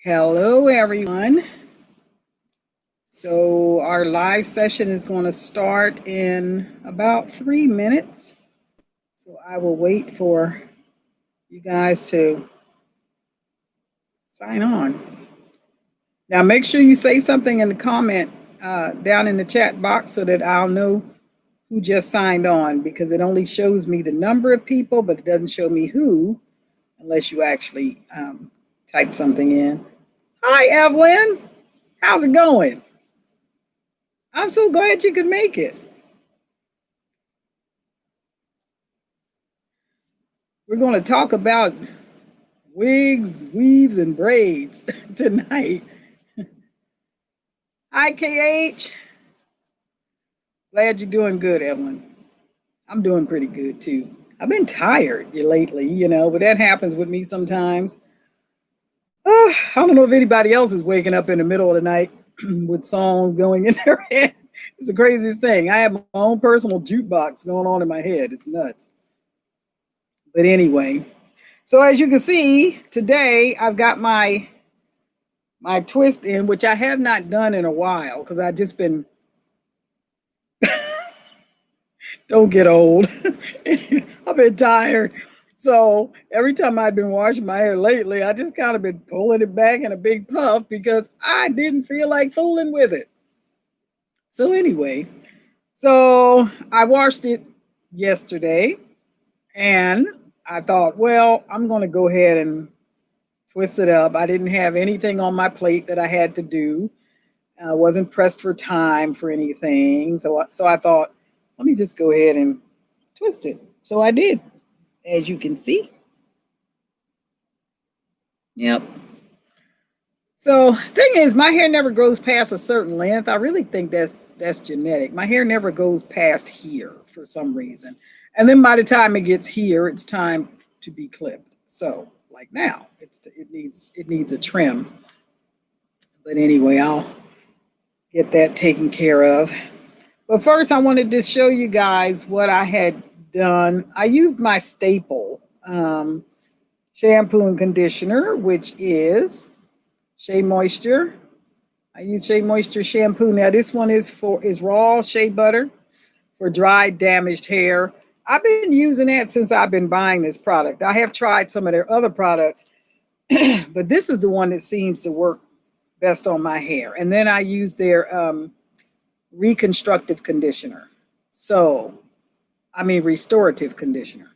Hello, everyone. So, our live session is going to start in about 3 minutes. So, I will wait for you guys to sign on. Now, make sure you say something in the comment down in the chat box so that I'll know who just signed on because it only shows me the number of people, but it doesn't show me who unless you actually type something in. Hi, Evelyn. How's it going? I'm so glad you could make it. We're going to talk about wigs, weaves, and braids tonight. Hi, KH. Glad you're doing good, Evelyn. I'm doing pretty good too. I've been tired lately, but that happens with me sometimes. I don't know if anybody else is waking up in the middle of the night with songs going in their head. It's the craziest thing. I have my own personal jukebox going on in my head. It's nuts. But anyway, so as you can see, today I've got my twist in, which I have not done in a while because I just been don't get old. I've been tired. So every time I've been washing my hair lately, I just kind of been pulling it back in a big puff because I didn't feel like fooling with it. So anyway, so I washed it yesterday and I thought, well, I'm going to go ahead and twist it up. I didn't have anything on my plate that I had to do. I wasn't pressed for time for anything. So I thought, let me just go ahead and twist it. So I did, as you can see. Yep. So thing is, my hair never grows past a certain length. I really think that's genetic. My hair never goes past here for some reason. And then by the time it gets here, it's time to be clipped. So like now, it needs a trim. But anyway, I'll get that taken care of. But first, I wanted to show you guys what I had done. I used my staple shampoo and conditioner, which is Shea Moisture. I use Shea Moisture shampoo. Now, this one is raw shea butter for dry, damaged hair. I've been using that since I've been buying this product. I have tried some of their other products, but this is the one that seems to work best on my hair. And then I use their reconstructive conditioner. Restorative conditioner.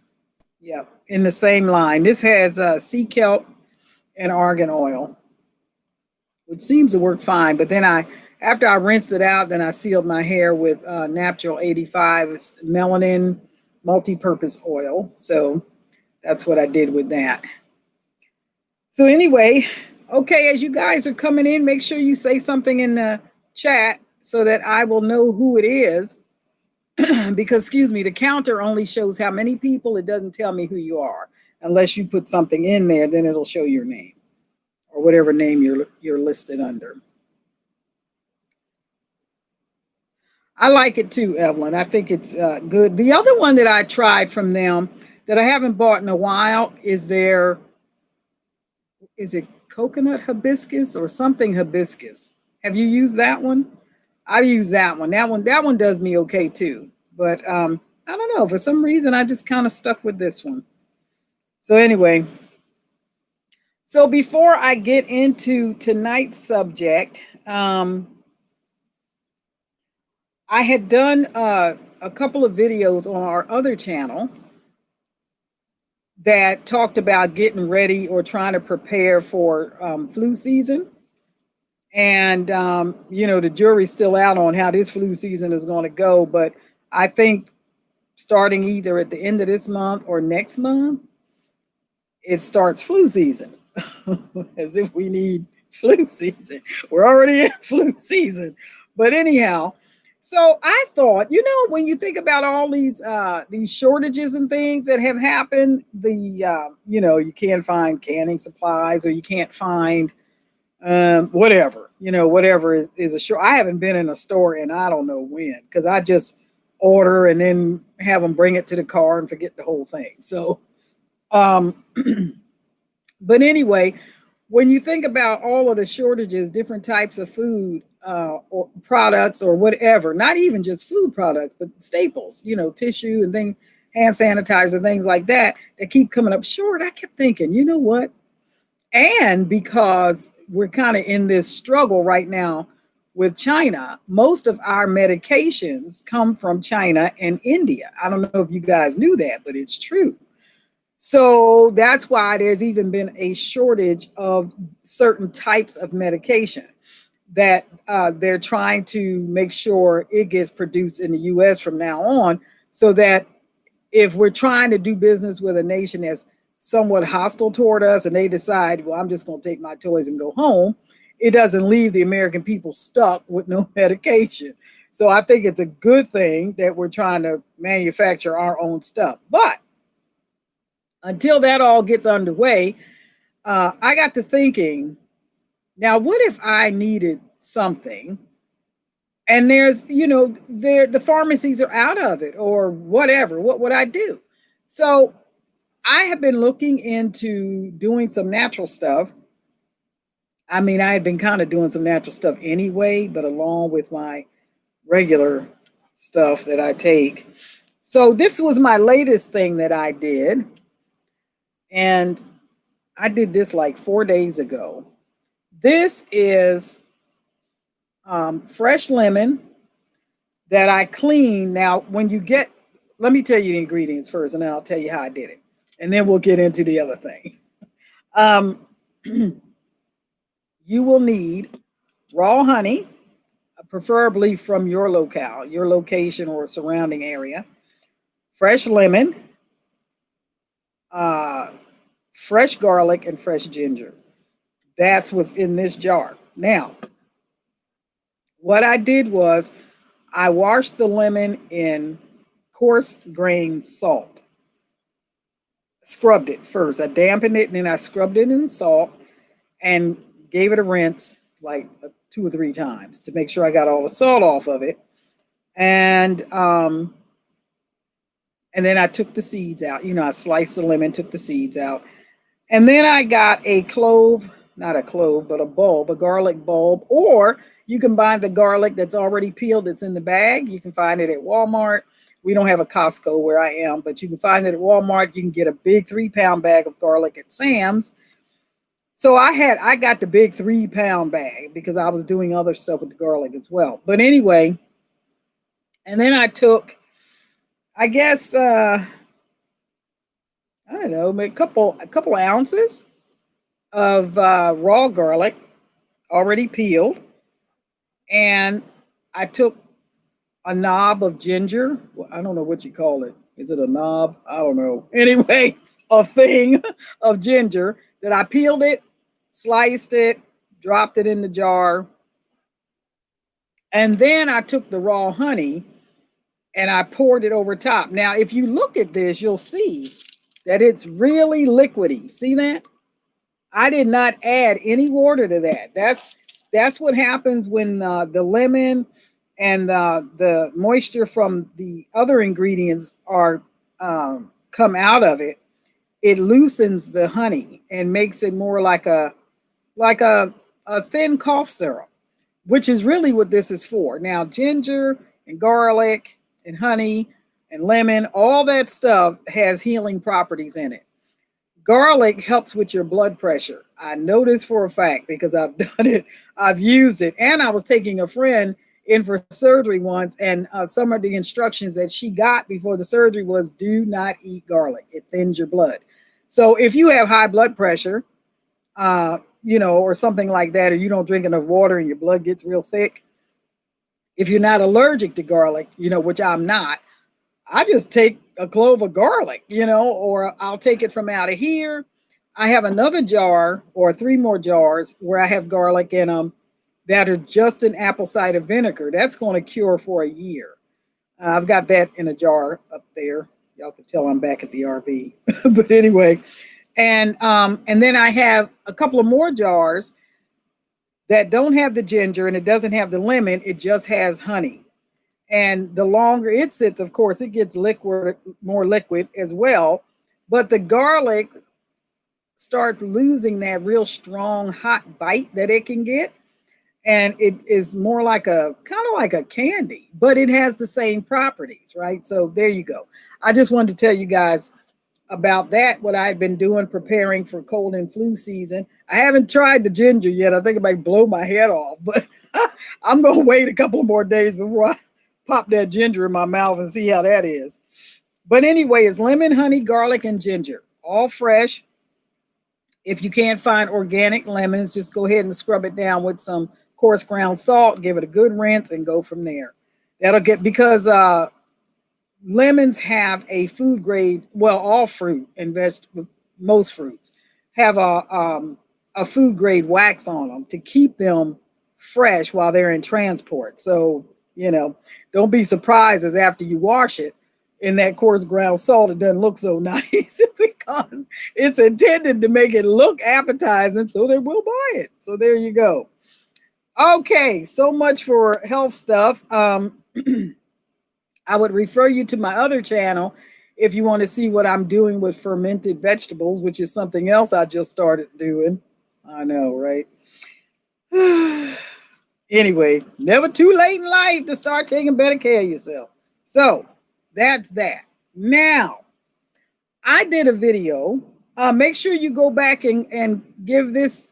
Yep, in the same line. This has sea kelp and argan oil, which seems to work fine. But then after I rinsed it out, then I sealed my hair with Natural 85 melanin multi-purpose oil. So that's what I did with that. So anyway, okay, as you guys are coming in, make sure you say something in the chat so that I will know who it is. Because, excuse me, the counter only shows how many people. It doesn't tell me who you are. Unless you put something in there, then it'll show your name or whatever name you're listed under. I like it too, Evelyn. I think it's good. The other one that I tried from them that I haven't bought in a while is is it coconut hibiscus or something hibiscus? Have you used that one? I use that one. That one does me okay too. But I don't know. For some reason, I just kind of stuck with this one. So anyway, so before I get into tonight's subject, I had done a couple of videos on our other channel that talked about getting ready or trying to prepare for flu season. And, the jury's still out on how this flu season is going to go. But I think starting either at the end of this month or next month, it starts flu season. As if we need flu season. We're already in flu season. But anyhow, so I thought, when you think about all these shortages and things that have happened, you can't find canning supplies or you can't find whatever is a short. I haven't been in a store in I don't know when because I just order and then have them bring it to the car and forget the whole thing. So, but anyway, when you think about all of the shortages, different types of food or products or whatever, not even just food products, but staples, tissue and things, hand sanitizer, things like that, that keep coming up short. I kept thinking, you know what? And because we're kind of in this struggle right now with China, most of our medications come from China and India. I don't know if you guys knew that, but it's true. So that's why there's even been a shortage of certain types of medication that they're trying to make sure it gets produced in the US from now on, so that if we're trying to do business with a nation that's somewhat hostile toward us and they decide, well, I'm just going to take my toys and go home, it doesn't leave the American people stuck with no medication. So I think it's a good thing that we're trying to manufacture our own stuff. But until that all gets underway, I got to thinking, now what if I needed something and the pharmacies are out of it or whatever? What would I do? So I have been looking into doing some natural stuff. I mean, I had been kind of doing some natural stuff anyway, but along with my regular stuff that I take. So this was my latest thing that I did. And I did this like 4 days ago. This is fresh lemon that I clean. Now, let me tell you the ingredients first, and then I'll tell you how I did it. And then we'll get into the other thing. You will need raw honey, preferably from your locale, your location or surrounding area, fresh lemon, fresh garlic, and fresh ginger. That's what's in this jar. Now, what I did was I washed the lemon in coarse grained salt, scrubbed it first. I dampened it and then I scrubbed it in salt and gave it a rinse like 2 or 3 times to make sure I got all the salt off of it. And then I took the seeds out. I sliced the lemon, took the seeds out. And then I got a clove, not a clove, but a bulb, a garlic bulb, or you can buy the garlic that's already peeled, that's in the bag. You can find it at Walmart. We don't have a Costco where I am, but you can find it at Walmart. You can get a big 3-pound bag of garlic at Sam's. So I got the big 3-pound bag because I was doing other stuff with the garlic as well. But anyway, and then I took, I guess, I don't know, a couple ounces of raw garlic, already peeled, and I took a knob of ginger. Well, I don't know what you call it. Is it a knob? I don't know. Anyway, a thing of ginger that I peeled it, sliced it, dropped it in the jar, and then I took the raw honey and I poured it over top. Now, if you look at this, you'll see that it's really liquidy. See that? I did not add any water to that. That's what happens when the lemon and the moisture from the other ingredients are come out of it. It loosens the honey and makes it more like a thin cough syrup, which is really what this is for. Now, ginger and garlic and honey and lemon, all that stuff has healing properties in it. Garlic helps with your blood pressure. I know this for a fact because I've done it. I've used it. And I was taking a friend in for surgery once, and some of the instructions that she got before the surgery was do not eat garlic. It thins your blood. So if you have high blood pressure, or something like that, or you don't drink enough water and your blood gets real thick, if you're not allergic to garlic, which I'm not, I just take a clove of garlic, or I'll take it from out of here. I have another jar or 3 more jars where I have garlic in them that are just in apple cider vinegar. That's going to cure for a year. I've got that in a jar up there. Y'all can tell I'm back at the RV. But anyway, and then I have a couple of more jars that don't have the ginger and it doesn't have the lemon. It just has honey. And the longer it sits, of course, it gets more liquid as well. But the garlic starts losing that real strong hot bite that it can get, and it is more like a kind of like a candy, but it has the same properties, right? So there you go. I just wanted to tell you guys about that, what I've been doing preparing for cold and flu season. I haven't tried the ginger yet. I think it might blow my head off, but I'm going to wait a couple more days before I pop that ginger in my mouth and see how that is. But anyway, it's lemon, honey, garlic, and ginger, all fresh. If you can't find organic lemons, just go ahead and scrub it down with some coarse ground salt, give it a good rinse, and go from there. That'll get, because lemons have a food grade, well, all fruit and vegetable, most fruits have a food grade wax on them to keep them fresh while they're in transport. So, don't be surprised as after you wash it in that coarse ground salt, it doesn't look so nice because it's intended to make it look appetizing so they will buy it. So there you go. Okay, so much for health stuff. I would refer you to my other channel if you want to see what I'm doing with fermented vegetables, which is something else I just started doing. I know, right? Anyway, never too late in life to start taking better care of yourself. So that's that. Now, I did a video. Make sure you go back and give this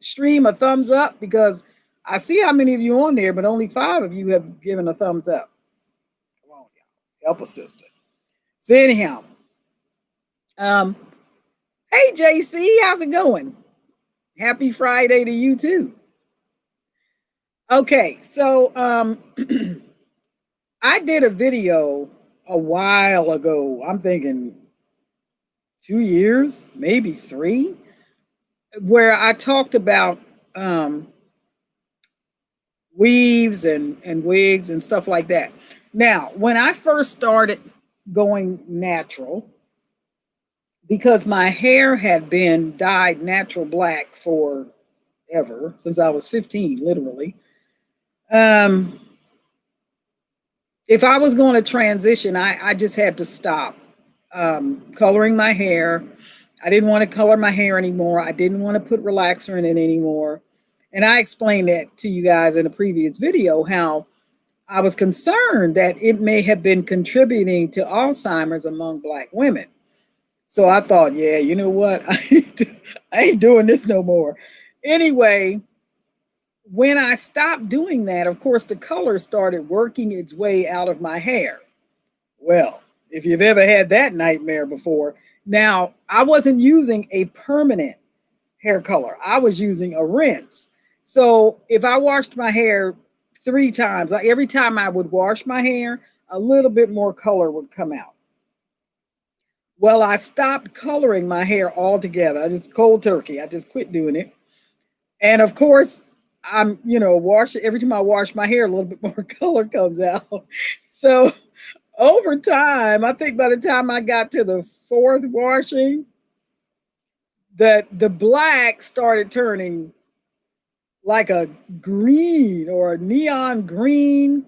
stream a thumbs up, because I see how many of you on there, but only 5 of you have given a thumbs up. Come on, y'all. Help a sister. So anyhow, hey JC, how's it going? Happy Friday to you too. Okay, so I did a video a while ago. I'm thinking 2 years, maybe 3, where I talked about weaves and wigs and stuff like that. Now, when I first started going natural, because my hair had been dyed natural black forever, since I was 15, literally. If I was going to transition, I just had to stop coloring my hair. I didn't want to color my hair anymore. I didn't want to put relaxer in it anymore. And I explained that to you guys in a previous video, how I was concerned that it may have been contributing to Alzheimer's among Black women. So I thought, yeah, you know what? I ain't doing this no more. Anyway, when I stopped doing that, of course, the color started working its way out of my hair. Well, if you've ever had that nightmare before. Now, I wasn't using a permanent hair color. I was using a rinse. So if I washed my hair 3 times, every time I would wash my hair, a little bit more color would come out. Well, I stopped coloring my hair altogether. I just cold turkey. I just quit doing it. And of course, I'm, every time I wash my hair, a little bit more color comes out. So over time, I think by the time I got to the 4th washing, that the black started turning like a green or a neon green.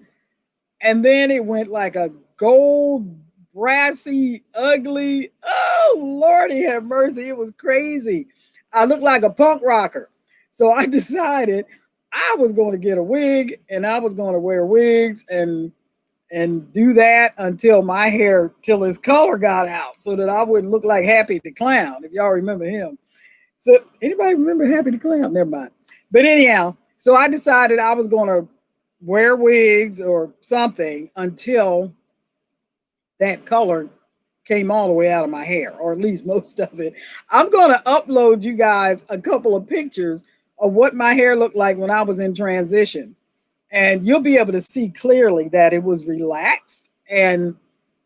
And then it went like a gold, brassy, ugly. Oh, Lordy have mercy. It was crazy. I looked like a punk rocker. So I decided I was going to get a wig, and I was going to wear wigs and do that until my hair, till his color got out, so that I wouldn't look like Happy the Clown, if y'all remember him. So anybody remember Happy the Clown? Never mind. But anyhow, so I decided I was going to wear wigs or something until that color came all the way out of my hair, or at least most of it. I'm going to upload you guys a couple of pictures of what my hair looked like when I was in transition. And you'll be able to see clearly that it was relaxed, and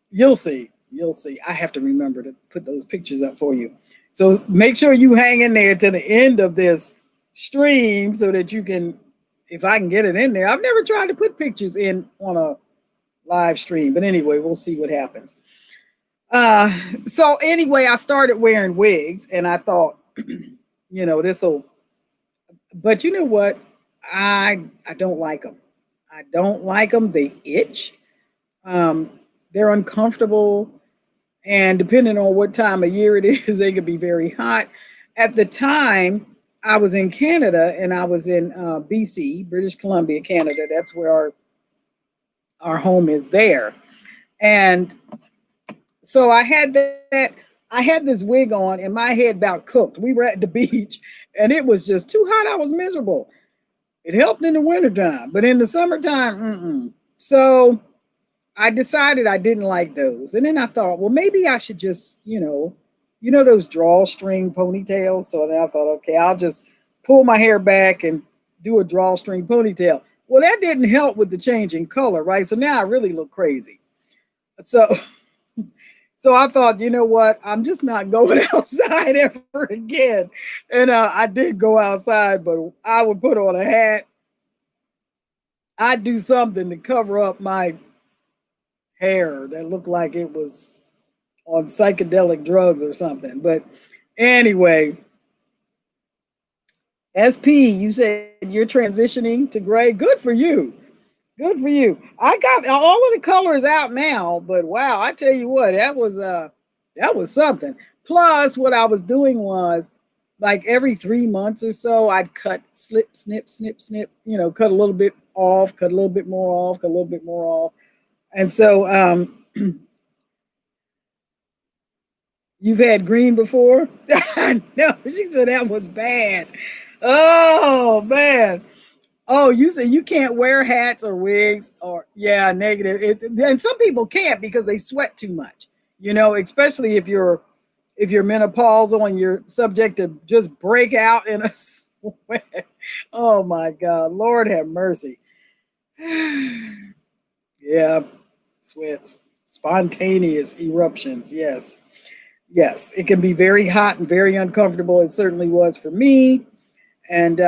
you'll see. I have to remember to put those pictures up for you. So make sure you hang in there to the end of this stream so that you can, if I can get it in there. I've never tried to put pictures in on a live stream, but anyway, we'll see what happens. So anyway, I started wearing wigs, and I thought, this'll, but you know what? I don't like them. I don't like them. They itch. They're uncomfortable. And depending on what time of year it is, they could be very hot. At the time, I was in Canada and I was in BC, British Columbia, Canada. That's where our home is there. And so I had this wig on and my head about cooked. We were at the beach and it was just too hot. I was miserable. It helped in the wintertime, but in the summertime, mm-mm. So I decided I didn't like those. And then I thought, well, maybe I should just, those drawstring ponytails. So then I thought, okay, I'll just pull my hair back and do a drawstring ponytail. Well, that didn't help with the change in color, right? So now I really look crazy. So so I thought, you know what? I'm just not going outside ever again. And I did go outside, but I would put on a hat. I'd do something to cover up my hair that looked like it was on psychedelic drugs or something. But anyway, SP, you said you're transitioning to gray. Good for you. Good for you. I got all of the colors out now, but wow, I tell you what, that was something. Plus, what I was doing was like every 3 months or so, I'd cut, slip, snip, snip, snip, cut a little bit off, cut a little bit more off, cut a little bit more off. And so you've had green before? No, she said that was bad. Oh man. Oh, you said you can't wear hats or wigs or yeah, negative. And some people can't because they sweat too much. Especially if you're menopausal and you're subject to just break out in a sweat. Oh my God, Lord have mercy. Yeah, sweats, spontaneous eruptions. Yes, yes, it can be very hot and very uncomfortable. It certainly was for me. And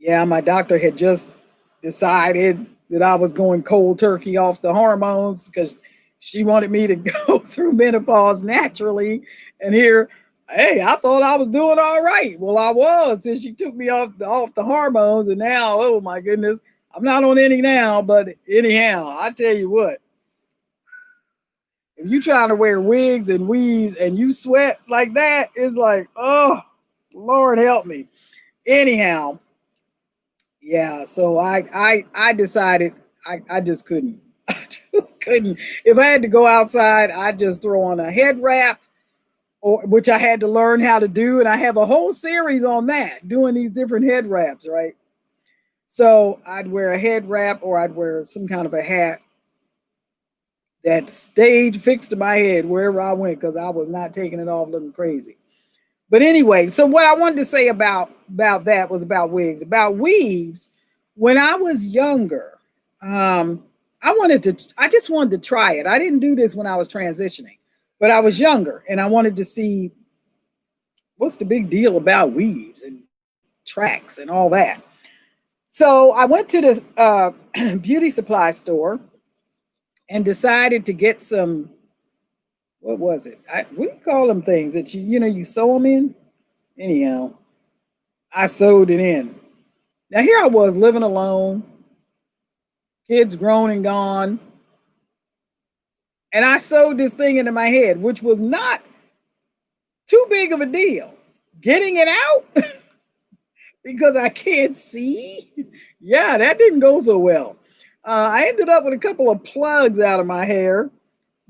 yeah, my doctor had just decided that I was going cold turkey off the hormones because she wanted me to go through menopause naturally. And here, hey, I thought I was doing all right. Well, I was since she took me off the hormones, and now, oh my goodness, I'm not on any now. But anyhow, I tell you what, if you trying to wear wigs and weaves and you sweat like that, it's like, oh, Lord help me. Anyhow, yeah, so I decided I just couldn't. I just couldn't. If I had to go outside, I'd just throw on a head wrap, or which I had to learn how to do, and I have a whole series on that, doing these different head wraps, right? So I'd wear a head wrap or I'd wear some kind of a hat that stayed fixed to my head wherever I went because I was not taking it off looking crazy. But anyway, so what I wanted to say about that was about wigs, about weaves. When I was younger, I just wanted to try it. I didn't do this when I was transitioning, but I was younger and I wanted to see what's the big deal about weaves and tracks and all that. So I went to the beauty supply store and decided to get some. What was it? What do you call them things that you sew them in? Anyhow, I sewed it in. Now here I was living alone, kids grown and gone, and I sewed this thing into my head, which was not too big of a deal. Getting it out because I can't see, yeah, that didn't go so well. I ended up with a couple of plugs out of my hair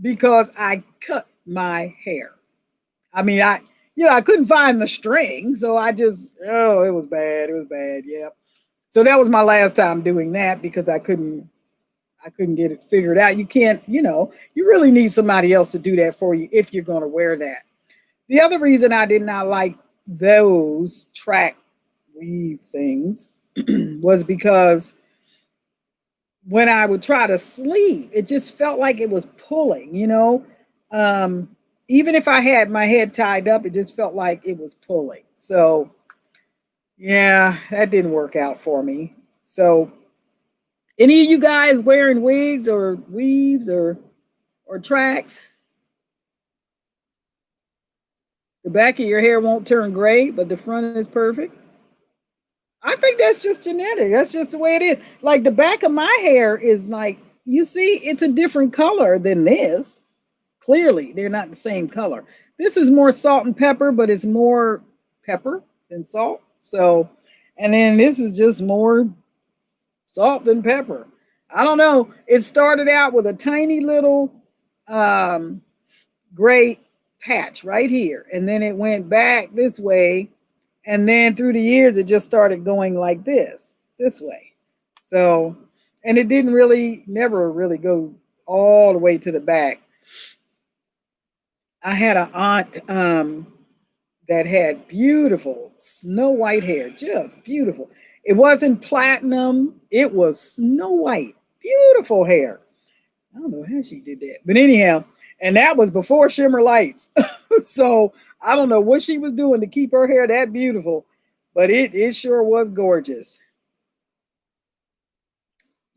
because I cut my hair. I mean, I couldn't find the string, so it was bad. It was bad. Yeah. So that was my last time doing that because I couldn't get it figured out. You can't, you really need somebody else to do that for you if you're going to wear that. The other reason I did not like those track weave things was because when I would try to sleep, it just felt like it was pulling. Even if I had my head tied up, it just felt like it was pulling. So, yeah, that didn't work out for me. So, any of you guys wearing wigs or weaves or tracks? The back of your hair won't turn gray, but the front is perfect. I think that's just genetic. That's just the way it is. Like the back of my hair is like, you see, it's a different color than this. Clearly, they're not the same color. This is more salt and pepper, but it's more pepper than salt. So, and then this is just more salt than pepper. I don't know. It started out with a tiny little um, gray patch right here, and then it went back this way, and then through the years, it just started going like this way. So, and it didn't really, never really go all the way to the back. I had an aunt that had beautiful snow white hair, just beautiful. It wasn't platinum, it was snow white, beautiful hair. I don't know how she did that, but anyhow, and that was before shimmer lights. So I don't know what she was doing to keep her hair that beautiful, but it sure was gorgeous.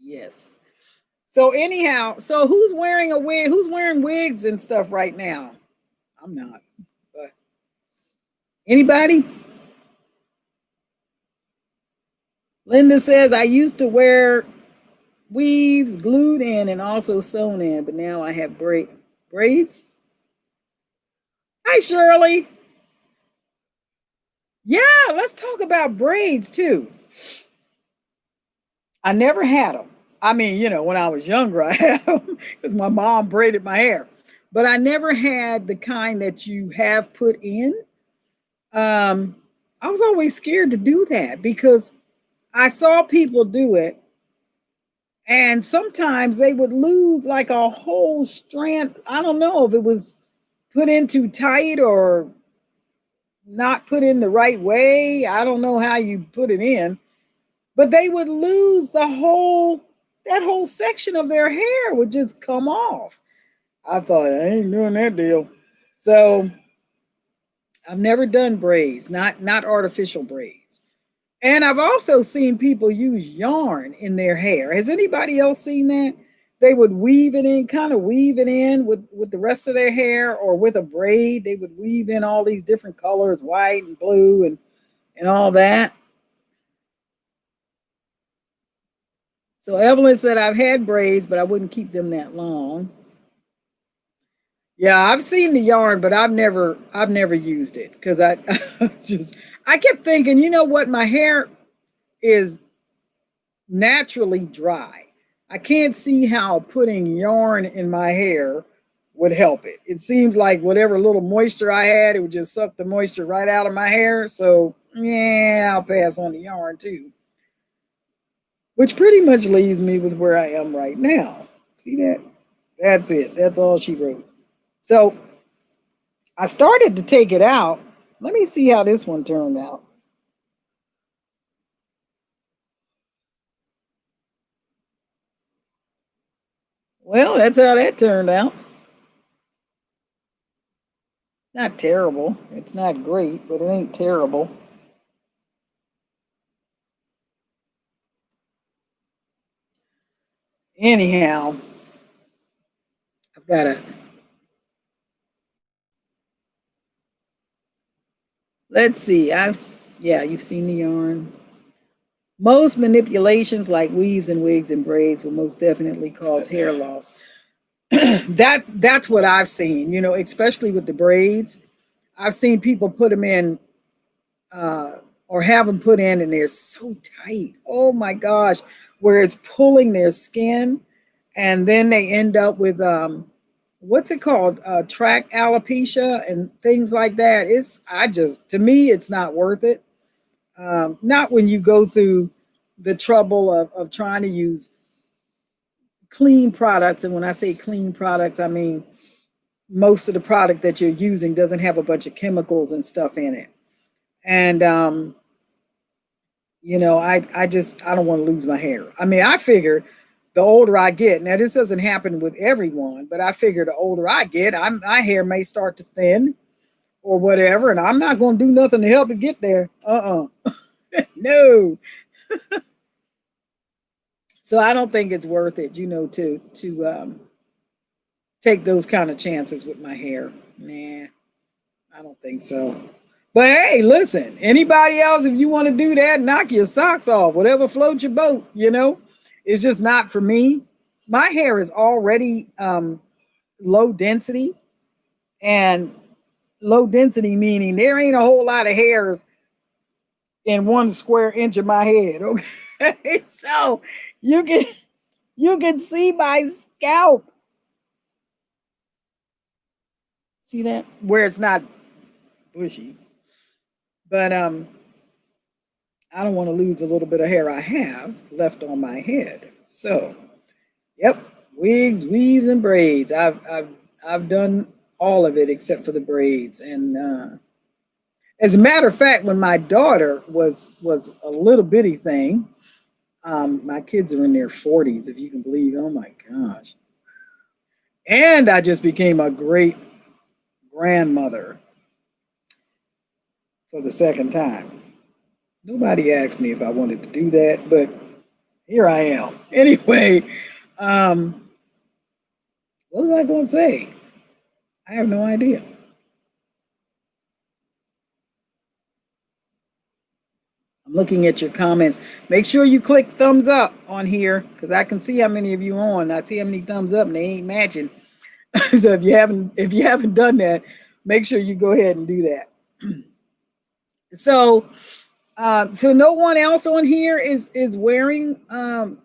Yes. So anyhow, so who's wearing a wig? Who's wearing wigs and stuff right now? I'm not, but anybody? Linda says I used to wear weaves glued in and also sewn in, but now I have braids. Hi, Shirley. Yeah, let's talk about braids too. I never had them. I mean, when I was younger, I had them because my mom braided my hair, but I never had the kind that you have put in. Um, I was always scared to do that because I saw people do it, and sometimes they would lose like a whole strand. I don't know if it was put in too tight or not put in the right way. I don't know how you put it in, but they would lose that whole section of their hair would just come off. I thought I ain't doing that deal. So I've never done braids, not artificial braids. And I've also seen people use yarn in their hair. Has anybody else seen that? They would weave it in, kind of weave it in with the rest of their hair, or with a braid. They would weave in all these different colors, white and blue and all that. So Evelyn said I've had braids, but I wouldn't keep them that long. Yeah, I've seen the yarn, but I've never used it because I just I kept thinking, you know what, my hair is naturally dry. I can't see how putting yarn in my hair would help it. It seems like whatever little moisture I had, it would just suck the moisture right out of my hair. So yeah, I'll pass on the yarn too. Which pretty much leaves me with where I am right now. See that? That's it. That's all she wrote. So I started to take it out. Let me see how this one turned out. Well, that's how that turned out. Not terrible. It's not great, but it ain't terrible. Anyhow, I've got to, let's see. Yeah, you've seen the yarn. Most manipulations like weaves and wigs and braids will most definitely cause hair loss. That's what I've seen, especially with the braids. I've seen people put them in uh, or have them put in, and they're so tight. Oh my gosh, where it's pulling their skin, and then they end up with what's it called, track alopecia and things like that. To me, it's not worth it. Not when you go through the trouble of trying to use clean products, and when I say clean products, I mean most of the product that you're using doesn't have a bunch of chemicals and stuff in it. And I don't want to lose my hair. I mean, I figure the older I get, now this doesn't happen with everyone, but I figure the older I get, my hair may start to thin or whatever, and I'm not going to do nothing to help it get there. No. So I don't think it's worth it, to take those kind of chances with my hair. Nah, I don't think so. But hey, listen, anybody else, if you want to do that, knock your socks off, whatever floats your boat. It's just not for me. My hair is already low density, and low density meaning there ain't a whole lot of hairs in 1 square inch of my head. Okay. So you can you can see my scalp. See that? Where it's not bushy. But I don't want to lose a little bit of hair I have left on my head. So, yep, wigs, weaves, and braids. I've done all of it except for the braids. And as a matter of fact, when my daughter was a little bitty thing, my kids are in their 40s, if you can believe. Oh my gosh! And I just became a great grandmother for the second time. Nobody asked me if I wanted to do that, but here I am. Anyway, um, what was I going to say? I have no idea. I'm looking at your comments. Make sure you click thumbs up on here because I can see how many of you on. I see how many thumbs up and they ain't matching. So if you haven't done that, make sure you go ahead and do that. So so no one else on here is wearing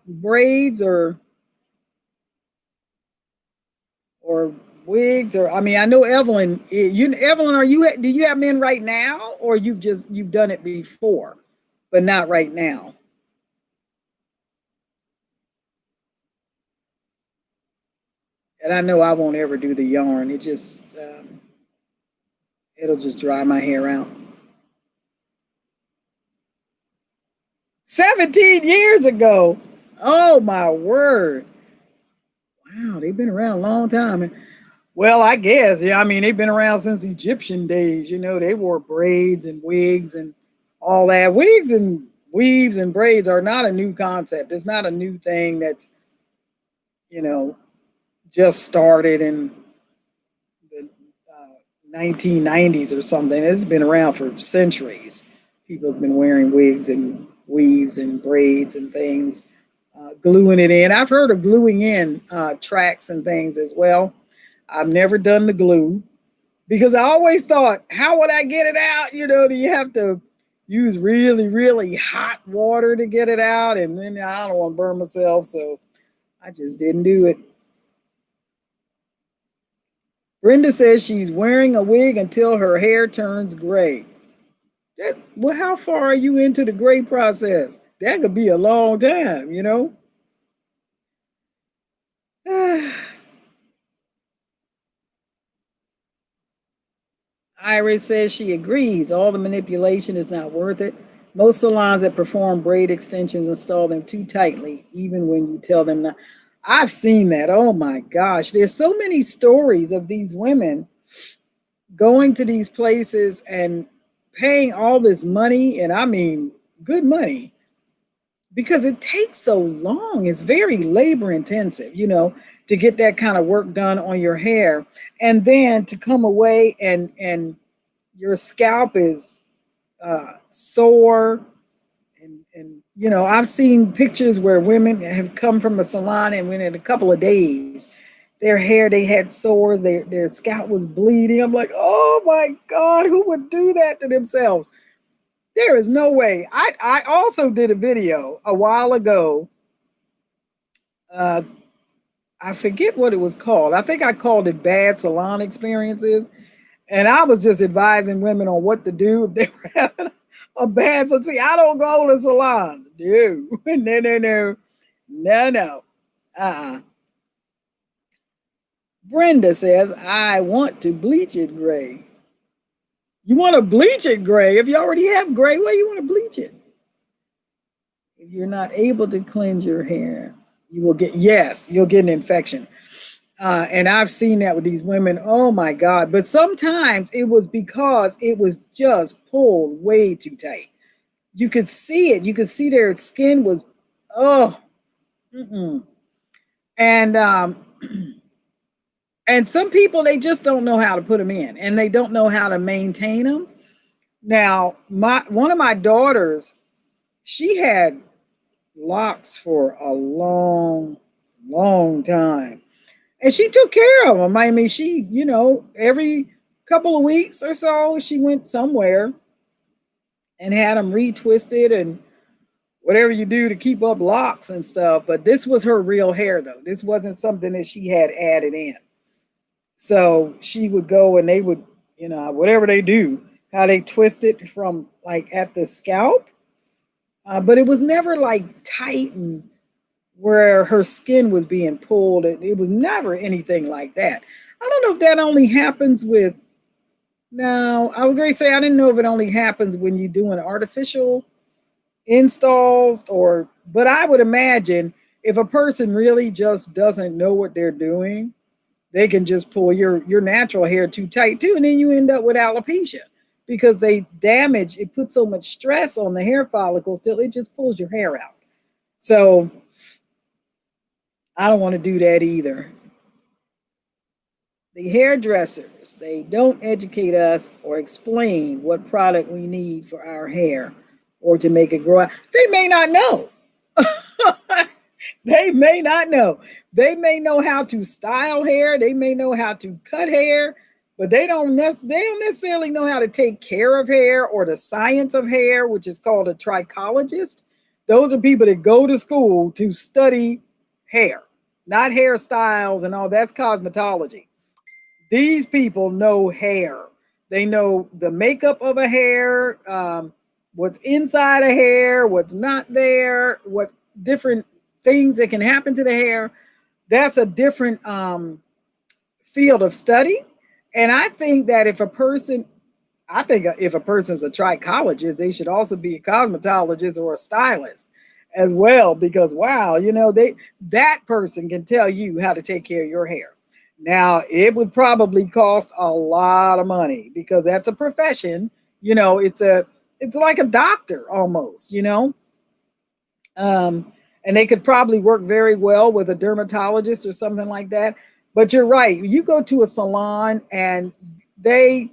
braids or wigs, or I mean, I know Evelyn. Evelyn, do you have men right now, or you've done it before, but not right now? And I know I won't ever do the yarn. It'll just dry my hair out. 17 years ago. Oh my word. Wow, they've been around a long time. Well, I guess, yeah. I mean, they've been around since Egyptian days. They wore braids and wigs and all that. Wigs and weaves and braids are not a new concept. It's not a new thing that's, you know, just started in the 1990s or something. It's been around for centuries. People have been wearing wigs and weaves and braids and things, gluing it in. I've heard of gluing in tracks and things as well. I've never done the glue because I always thought, how would I get it out? Do you have to use really, really hot water to get it out? And then I don't want to burn myself, so I just didn't do it. Brenda says she's wearing a wig until her hair turns gray. Well, how far are you into the gray process? That could be a long time. Iris says she agrees. All the manipulation is not worth it. Most salons that perform braid extensions install them too tightly, even when you tell them not. I've seen that. Oh my gosh. There's so many stories of these women going to these places and paying all this money, and I mean good money, because it takes so long. It's very labor intensive, to get that kind of work done on your hair, and then to come away and your scalp is sore, and I've seen pictures where women have come from a salon and within a couple of days their hair, they had sores, their scalp was bleeding. I'm like, oh my God, who would do that to themselves? There is no way. I also did a video a while ago. uh I forget what it was called. I think I called it Bad Salon Experiences. And I was just advising women on what to do if they were having a bad. So see, I don't go to salons. No, no, no, no, no, no. Uh-uh. Brenda says, I want to bleach it gray. You want to bleach it gray? If you already have gray, why you want to bleach it? If you're not able to cleanse your hair, you'll get an infection. And I've seen that with these women. Oh my God. But sometimes it was because it was just pulled way too tight. You could see it. You could see their skin was, oh, mm-mm. And and some people, they just don't know how to put them in, and they don't know how to maintain them. Now, one of my daughters, she had locks for a long, long time. And she took care of them. I mean, she, every couple of weeks or so, she went somewhere and had them retwisted and whatever you do to keep up locks and stuff. But this was her real hair, though. This wasn't something that she had added in. So she would go and they would, whatever they do, how they twist it from like at the scalp. But it was never like tight and where her skin was being pulled. It was never anything like that. I don't know if that only happens with, no, I would agree say I didn't know if it only happens when you do an artificial installs but I would imagine if a person really just doesn't know what they're doing, they can just pull your natural hair too tight too, and then you end up with alopecia because it puts so much stress on the hair follicles till it just pulls your hair out. So I don't want to do that either. The hairdressers, they don't educate us or explain what product we need for our hair or to make it grow out. They may not know. They may not know. They may know how to style hair. They may know how to cut hair, but they don't necessarily know how to take care of hair or the science of hair, which is called a trichologist. Those are people that go to school to study hair, not hairstyles and all. That's cosmetology. These people know hair. They know the makeup of a hair, what's inside a hair, what's not there, what different things that can happen to the hair. That's a different field of study. And I think if a person's a trichologist, they should also be a cosmetologist or a stylist as well, because wow, that person can tell you how to take care of your hair. Now, it would probably cost a lot of money because that's a profession. It's like a doctor almost, and they could probably work very well with a dermatologist or something like that. But you're right. You go to a salon and a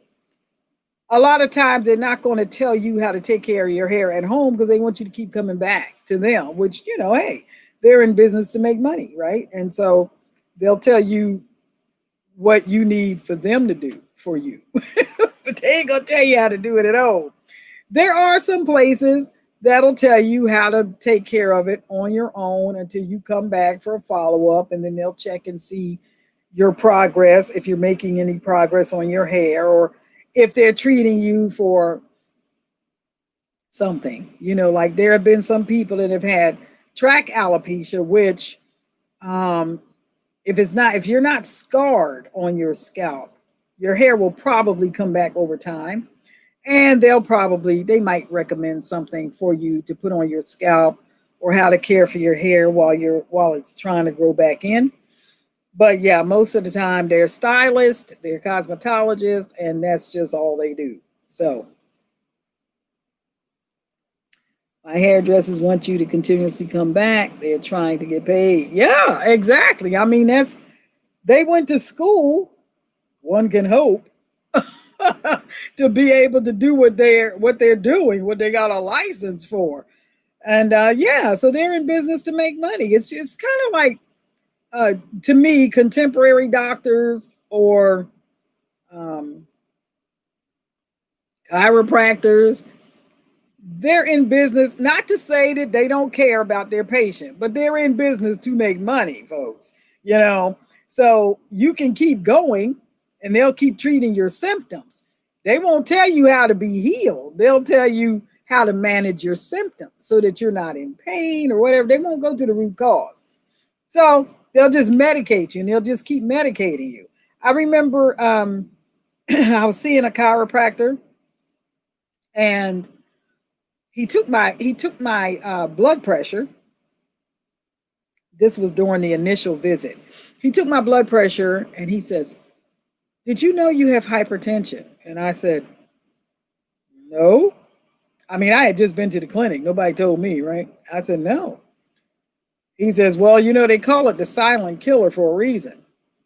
lot of times they're not going to tell you how to take care of your hair at home because they want you to keep coming back to them, which, hey, they're in business to make money, right? And so they'll tell you what you need for them to do for you, but they ain't going to tell you how to do it at home. There are some places that'll tell you how to take care of it on your own until you come back for a follow-up, and then they'll check and see your progress, if you're making any progress on your hair, or if they're treating you for something. Like there have been some people that have had track alopecia, which if you're not scarred on your scalp, your hair will probably come back over time. And they might recommend something for you to put on your scalp or how to care for your hair while it's trying to grow back in. But yeah, most of the time they're stylists, they're cosmetologists, and that's just all they do. So my hairdressers want you to continuously come back. They're trying to get paid. Yeah, exactly. I mean, they went to school, one can hope, to be able to do what they're doing, what they got a license for. And yeah, so they're in business to make money. It's kind of like to me, contemporary doctors or chiropractors, they're in business not to say that they don't care about their patient, but they're in business to make money, folks. So you can keep going and they'll keep treating your symptoms. They won't tell you how to be healed. They'll tell you how to manage your symptoms so that you're not in pain or whatever. They won't go to the root cause. So they'll just medicate you and they'll just keep medicating you. I remember I was seeing a chiropractor and he took my blood pressure. This was during the initial visit. He took my blood pressure and he says, "Did you know you have hypertension?" And I said, "No." I mean, I had just been to the clinic. Nobody told me, right? I said, "No." He says, "Well, they call it the silent killer for a reason."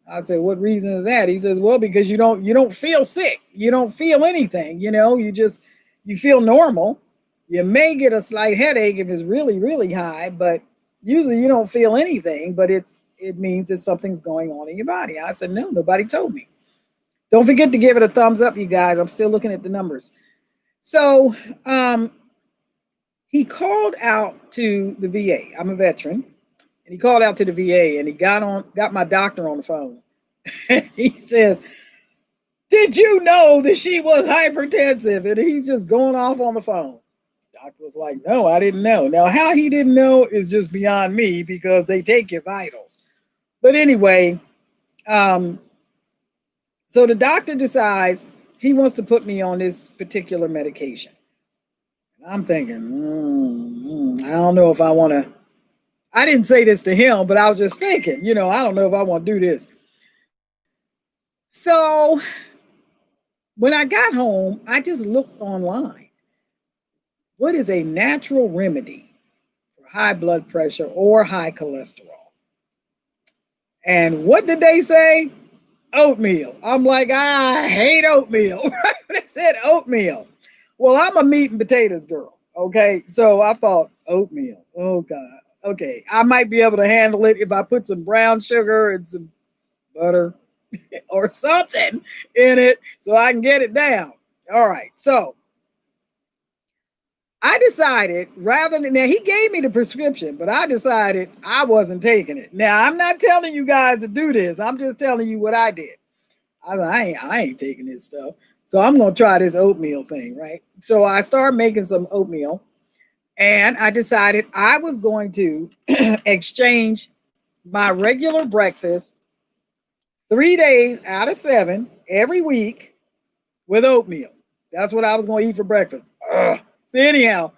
I said, "What reason is that?" He says, "Well, because you don't feel sick. You don't feel anything. You feel normal. You may get a slight headache if it's really, really high, but usually you don't feel anything, but it's it means that something's going on in your body. I said, no, nobody told me. Don't forget to give it a thumbs up, you guys. I'm still looking at the numbers. So he called out to the VA. I'm a veteran. And he called out to the VA and he got my doctor on the phone. He says, did you know that she was hypertensive? And he's just going off on the phone. Doctor was like, no, I didn't know. Now, how he didn't know is just beyond me because they take your vitals. But anyway, so the doctor decides he wants to put me on this particular medication. And I'm thinking, I don't know if I want to. I didn't say this to him, but I was just thinking, I don't know if I want to do this. So when I got home, I just looked online. What is a natural remedy for high blood pressure or high cholesterol? And what did they say? Oatmeal. I'm like, I hate oatmeal. They said oatmeal. Well, I'm a meat and potatoes girl. Okay. So I thought oatmeal. Oh God. Okay. I might be able to handle it if I put some brown sugar and some butter or something in it so I can get it down. All right. So I decided now he gave me the prescription, but I decided I wasn't taking it. Now, I'm not telling you guys to do this. I'm just telling you what I did. I ain't taking this stuff. So I'm going to try this oatmeal thing, right? So I started making some oatmeal and I decided I was going to exchange my regular breakfast 3 days out of 7 every week with oatmeal. That's what I was going to eat for breakfast. Ugh. So anyhow,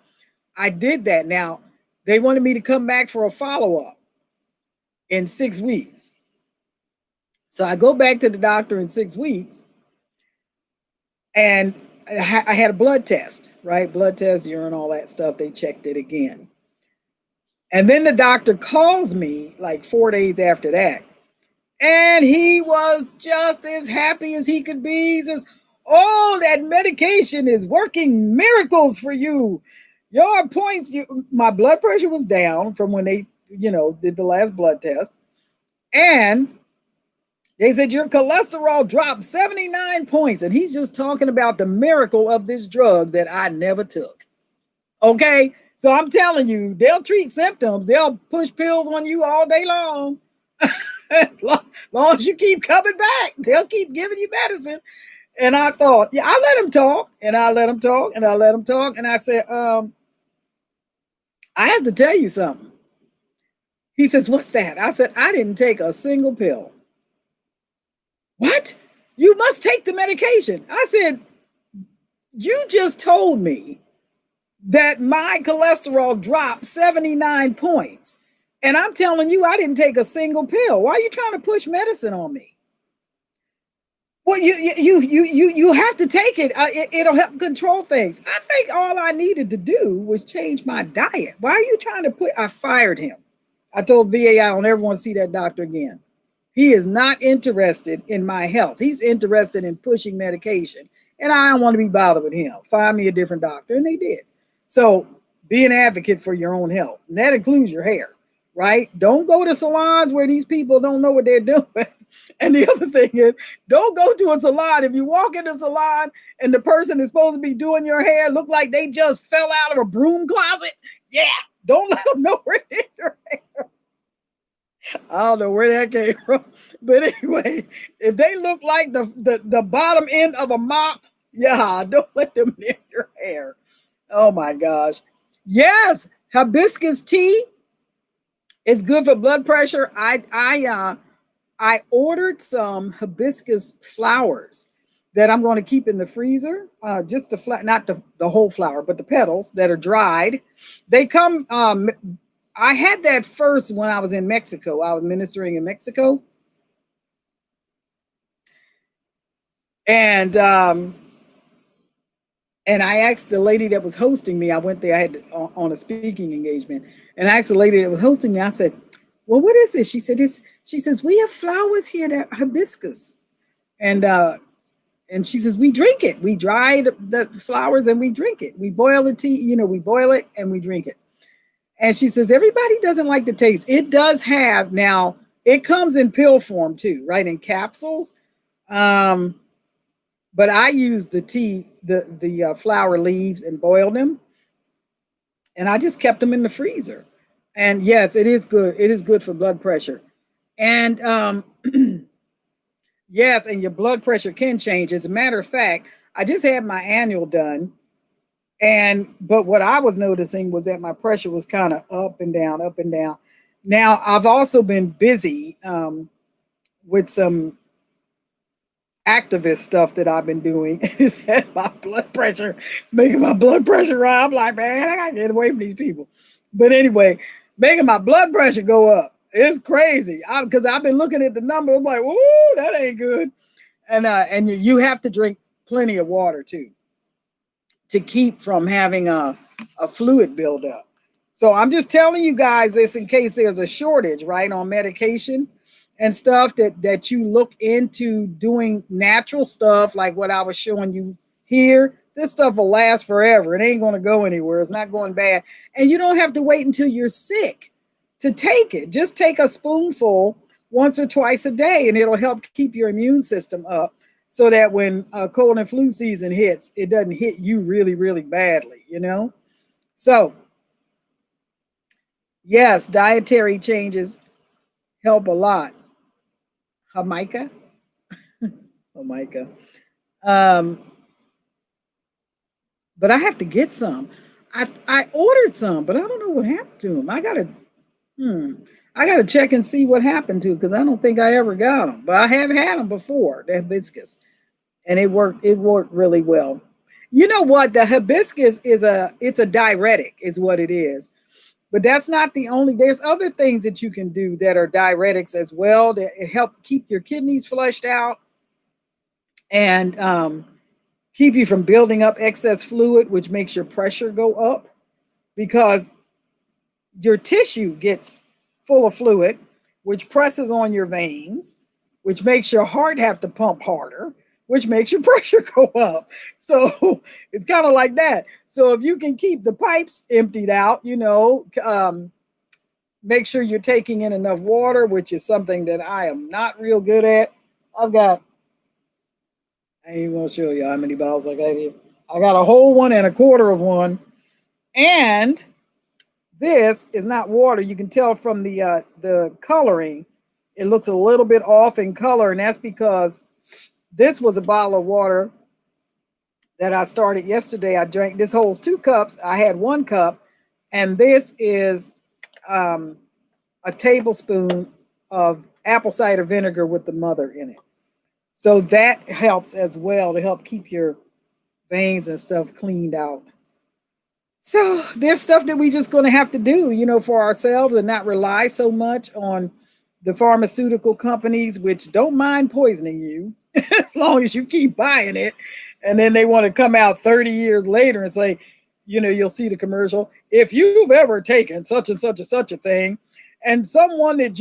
I did that. Now, they wanted me to come back for a follow-up in 6 weeks. So I go back to the doctor in 6 weeks, and I had a blood test, right? Blood test, urine, all that stuff. They checked it again. And then the doctor calls me like 4 days after that, and he was just as happy as he could be. He says, oh, that medication is working miracles for you. Your points, my blood pressure was down from when they, did the last blood test. And they said your cholesterol dropped 79 points. And he's just talking about the miracle of this drug that I never took. Okay. So I'm telling you, they'll treat symptoms. They'll push pills on you all day long. As long as you keep coming back, they'll keep giving you medicine. And I thought, yeah, I let him talk, and I let him talk, and I let him talk. And I said, I have to tell you something. He says, what's that? I said, I didn't take a single pill. What? You must take the medication. I said, you just told me that my cholesterol dropped 79 points. And I'm telling you, I didn't take a single pill. Why are you trying to push medicine on me? Well, you have to take it. It'll help control things. I think all I needed to do was change my diet. Why are you trying to I fired him. I told VA I don't ever want to see that doctor again. He is not interested in my health. He's interested in pushing medication. And I don't want to be bothered with him. Find me a different doctor. And they did. So be an advocate for your own health. And that includes your hair. Right? Don't go to salons where these people don't know what they're doing. And the other thing is, don't go to a salon. If you walk in a salon and the person is supposed to be doing your hair look like they just fell out of a broom closet, yeah, don't let them know where they did your hair. I don't know where that came from. But anyway, if they look like the bottom end of a mop, yeah, don't let them near your hair. Oh my gosh. Yes, hibiscus tea. It's good for blood pressure. I ordered some hibiscus flowers that I'm going to keep in the freezer. Just not the whole flower, but the petals that are dried. They come. I had that first when I was in Mexico. I was ministering in Mexico, and I asked the lady that was hosting me. I went there. I had on a speaking engagement. And I asked the lady that was hosting me, I said, well, what is this? She says, we have flowers here that are hibiscus. And she says, we drink it. We dry the flowers and we drink it. We boil the tea, we boil it and we drink it. And she says, everybody doesn't like the taste. It does have, now, It comes in pill form too, right? In capsules. Um, but I use the tea, the flower leaves, and boiled them, and I just kept them in the freezer. And yes, it is good. It is good for blood pressure. And yes, and your blood pressure can change. As a matter of fact, I just had my annual done, and but what I was noticing was that my pressure was kind of up and down, up and down. Now I've also been busy with some activist stuff that I've been doing. It's had my blood pressure, making my blood pressure rise. I'm like, man, I gotta get away from these people. But anyway, making my blood pressure go up. It's crazy because I've been looking at the number. I'm like, whoo, that ain't good. And you have to drink plenty of water too to keep from having a fluid buildup. So I'm just telling you guys this in case there's a shortage, right, on medication and stuff, that you look into doing natural stuff like what I was showing you here. This stuff will last forever. It ain't going to go anywhere. It's not going bad. And you don't have to wait until you're sick to take it. Just take a spoonful once or twice a day, and it'll help keep your immune system up so that when cold and flu season hits, it doesn't hit you really, really badly, you know? So, yes, dietary changes help a lot. Jamaica? Jamaica. Um, but I have to get some. I ordered some, but I don't know what happened to them. I gotta check and see what happened to because I don't think I ever got them. But I have had them before, the hibiscus, and it worked really well. You know what? The hibiscus it's a diuretic, is what it is. But that's not the only. There's other things that you can do that are diuretics as well that help keep your kidneys flushed out and keep you from building up excess fluid, which makes your pressure go up because your tissue gets full of fluid, which presses on your veins, which makes your heart have to pump harder, which makes your pressure go up. So it's kind of like that. So if you can keep the pipes emptied out, make sure you're taking in enough water, which is something that I am not real good at. I ain't gonna show you how many bottles I got here. I got a whole one and a quarter of one. And this is not water. You can tell from the coloring, it looks a little bit off in color, and that's because this was a bottle of water that I started yesterday. I drank this holds 2 cups. I had 1 cup, and this is a tablespoon of apple cider vinegar with the mother in it. So that helps as well to help keep your veins and stuff cleaned out. So there's stuff that we just going to have to do, for ourselves and not rely so much on the pharmaceutical companies, which don't mind poisoning you as long as you keep buying it. And then they want to come out 30 years later and say, you'll see the commercial. If you've ever taken such and such and such a thing, and someone that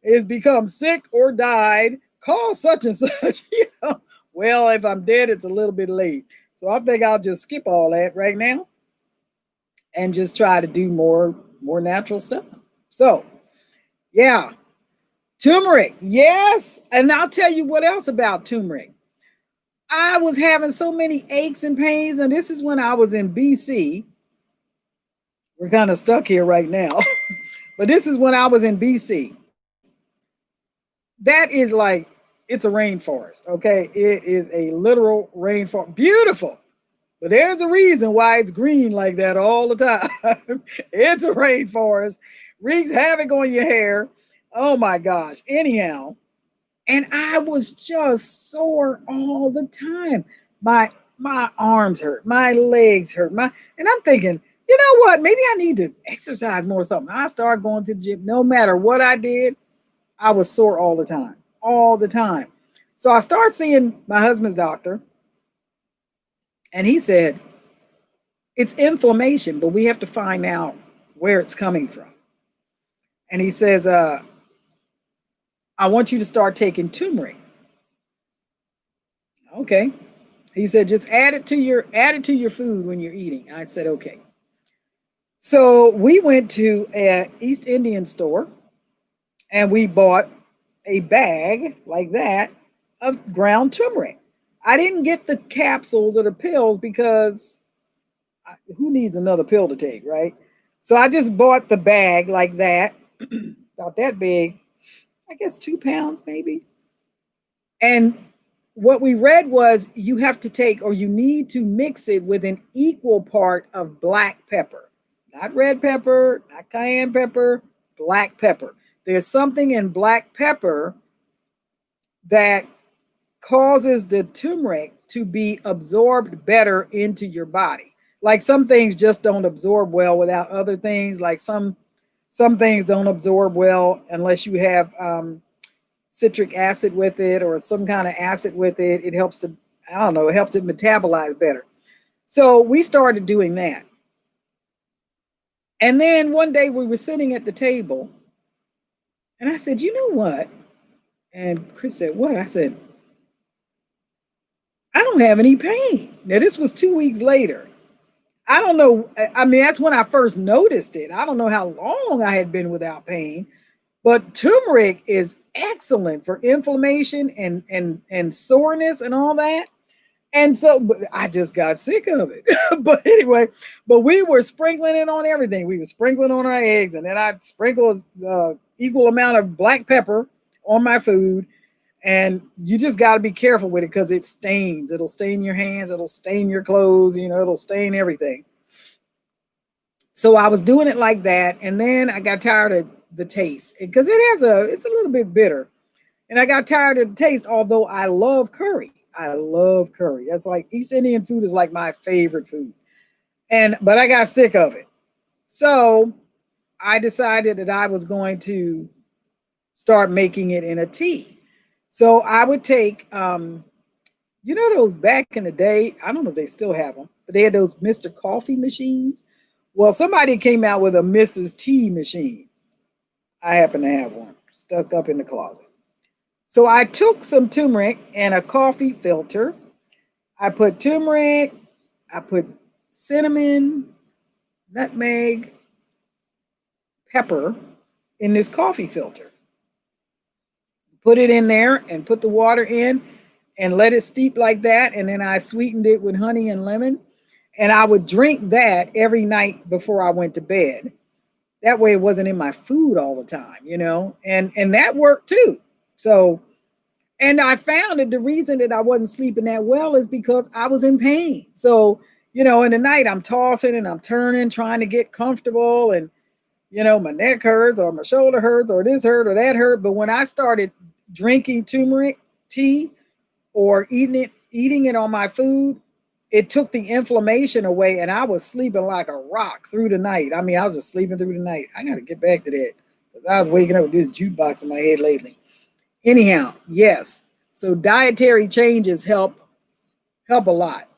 has become sick or died, call such and such. Well, if I'm dead, it's a little bit late. So I think I'll just skip all that right now and just try to do more natural stuff. So, yeah, turmeric, yes. And I'll tell you what else about turmeric. I was having so many aches and pains, and this is when I was in BC. We're kind of stuck here right now, but this is when I was in BC. That is like, it's a rainforest, okay? It is a literal rainforest. Beautiful. But there's a reason why it's green like that all the time. It's a rainforest. Wreaks havoc on your hair. Oh my gosh. Anyhow, and I was just sore all the time. My arms hurt, my legs hurt, and I'm thinking, you know what? Maybe I need to exercise more or something. I started going to the gym. No matter what I did, I was sore all the time. All the time. So I started seeing my husband's doctor, and he said, it's inflammation, but we have to find out where it's coming from. And he says, I want you to start taking turmeric. Okay. He said, just add it to your food when you're eating. I said, okay. So we went to an East Indian store, and we bought a bag like that of ground turmeric. I didn't get the capsules or the pills because who needs another pill to take, right? So I just bought the bag like that, about that big, I guess 2 pounds maybe. And what we read was you have to take or you need to mix it with an equal part of black pepper, not red pepper, not cayenne pepper, black pepper. There's something in black pepper that causes the turmeric to be absorbed better into your body. Like some things just don't absorb well without other things. Like some things don't absorb well unless you have citric acid with it or some kind of acid with it. It helps to, I don't know, it helps it metabolize better. So we started doing that. And then one day we were sitting at the table and I said, you know what? And Chris said, what? I said, I don't have any pain. Now, this was 2 weeks later. I don't know. I mean, that's when I first noticed it. I don't know how long I had been without pain, but turmeric is excellent for inflammation and soreness and all that. And so, but I just got sick of it. But anyway, but we were sprinkling it on everything. We were sprinkling on our eggs, and then I'd sprinkle equal amount of black pepper on my food. And you just got to be careful with it because it stains. It'll stain your hands. It'll stain your clothes. You know, it'll stain everything. So I was doing it like that, and then I got tired of the taste because it's a little bit bitter, and I got tired of the taste. Although I love curry, I love curry. That's like East Indian food is like my favorite food, but I got sick of it. So I decided that I was going to start making it in a tea. So I would take, you know, those back in the day, I don't know if they still have them, but they had those Mr. Coffee machines. Well, somebody came out with a Mrs. Tea machine. I happen to have one stuck up in the closet. So I took some turmeric and a coffee filter. I put turmeric, I put cinnamon, nutmeg, pepper in this coffee filter. Put it in there and put the water in and let it steep like that. And then I sweetened it with honey and lemon. And I would drink that every night before I went to bed. That way it wasn't in my food all the time, you know, and that worked too. So, and I found that the reason that I wasn't sleeping that well is because I was in pain. So, you know, in the night I'm tossing and I'm turning, trying to get comfortable, and you know, my neck hurts or my shoulder hurts or this hurt or that hurt. But when I started drinking turmeric tea or eating it on my food, it took the inflammation away and I was sleeping like a rock through the night. I mean, I was just sleeping through the night. I got to get back to that because I was waking up with this jukebox in my head lately. Anyhow, yes. So dietary changes help a lot.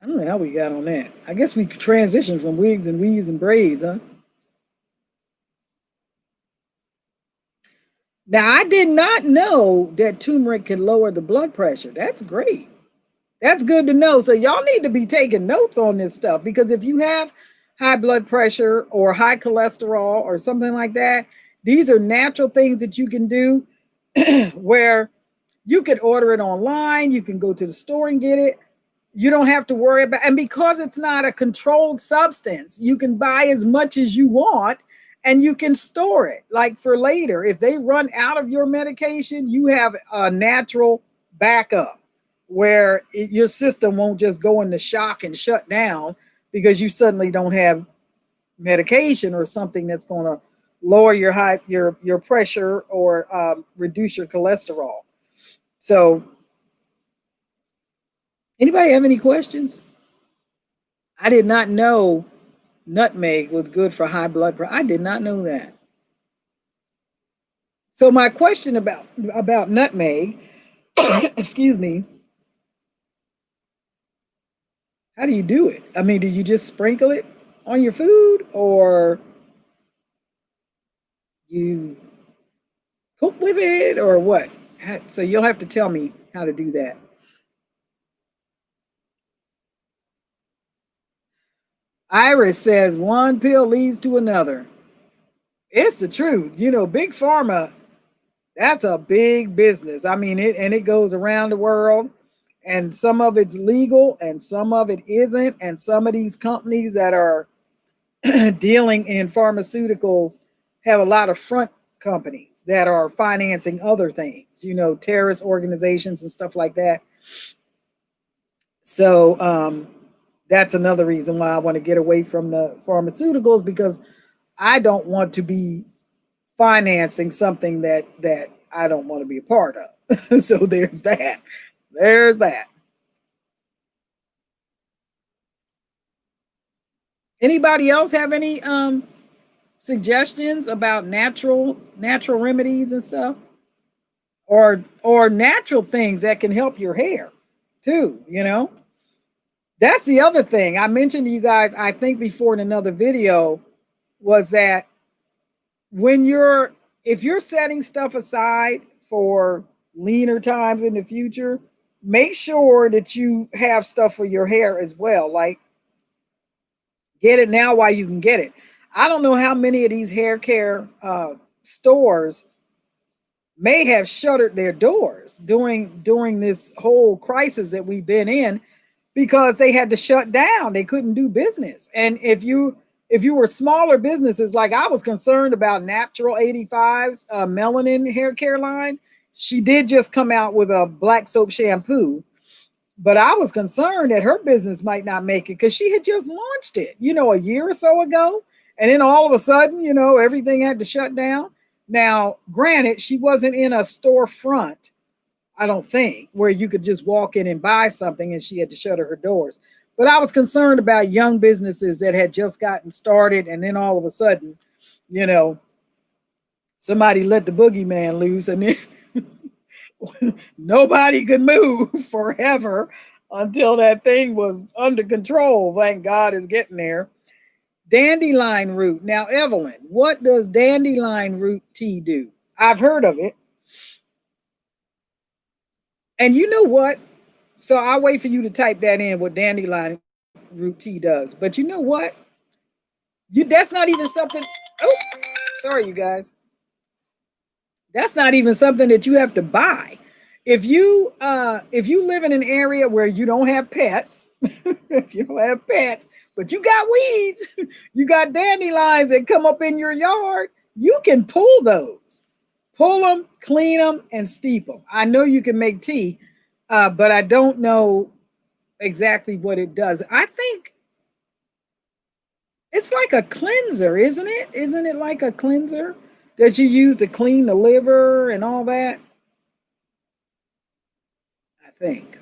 I don't know how we got on that. I guess we transitioned from wigs and weaves and braids, huh? Now, I did not know that turmeric can lower the blood pressure. That's great. That's good to know. So, y'all need to be taking notes on this stuff because if you have high blood pressure or high cholesterol or something like that, these are natural things that you can do where you could order it online, you can go to the store and get it. You don't have to worry about, and because it's not a controlled substance, you can buy as much as you want and you can store it like for later. If they run out of your medication, you have a natural backup where your system won't just go into shock and shut down because you suddenly don't have medication or something that's going to lower your pressure or reduce your cholesterol. So, anybody have any questions? I did not know nutmeg was good for high blood pressure. I did not know that. So my question about nutmeg, excuse me, how do you do it? I mean, do you just sprinkle it on your food or you cook with it or what? So you'll have to tell me how to do that. Iris says one pill leads to another. It's the truth. You know, big pharma, that's a big business. I mean, it goes around the world, and some of it's legal and some of it isn't. And some of these companies that are dealing in pharmaceuticals have a lot of front companies that are financing other things, you know, terrorist organizations and stuff like that. So that's another reason why I want to get away from the pharmaceuticals, because I don't want to be financing something that I don't want to be a part of. So there's that. There's that. Anybody else have any suggestions about natural remedies and stuff, or natural things that can help your hair too, you know? That's the other thing I mentioned to you guys, I think before in another video, was that when you're if you're setting stuff aside for leaner times in the future, make sure that you have stuff for your hair as well. Like, get it now while you can get it. I don't know how many of these hair care stores may have shuttered their doors during this whole crisis that we've been in, because they had to shut down. They couldn't do business. And if you were smaller businesses, like I was concerned about Natural 85's melanin hair care line. She did just come out with a black soap shampoo, but I was concerned that her business might not make it because she had just launched it, you know, a year or so ago. And then all of a sudden, you know, everything had to shut down. Now, granted, she wasn't in a storefront, I don't think, where you could just walk in and buy something, and she had to shutter her doors. But I was concerned about young businesses that had just gotten started, and then all of a sudden, you know, somebody let the boogeyman loose, and then nobody could move forever until that thing was under control. Thank God it's getting there. Dandelion root. Now, Evelyn, what does dandelion root tea do? I've heard of it. And you know what? So I'll wait for you to type that in, what dandelion root tea does. But you know what? That's not even something. Oh, sorry, you guys. That's not even something that you have to buy. If you live in an area where you don't have pets, if you don't have pets, but you got weeds, you got dandelions that come up in your yard, you can pull those. Pull them, clean them, and steep them. I know you can make tea, but I don't know exactly what it does. I think it's like a cleanser, isn't it? Isn't it like a cleanser that you use to clean the liver and all that? I think.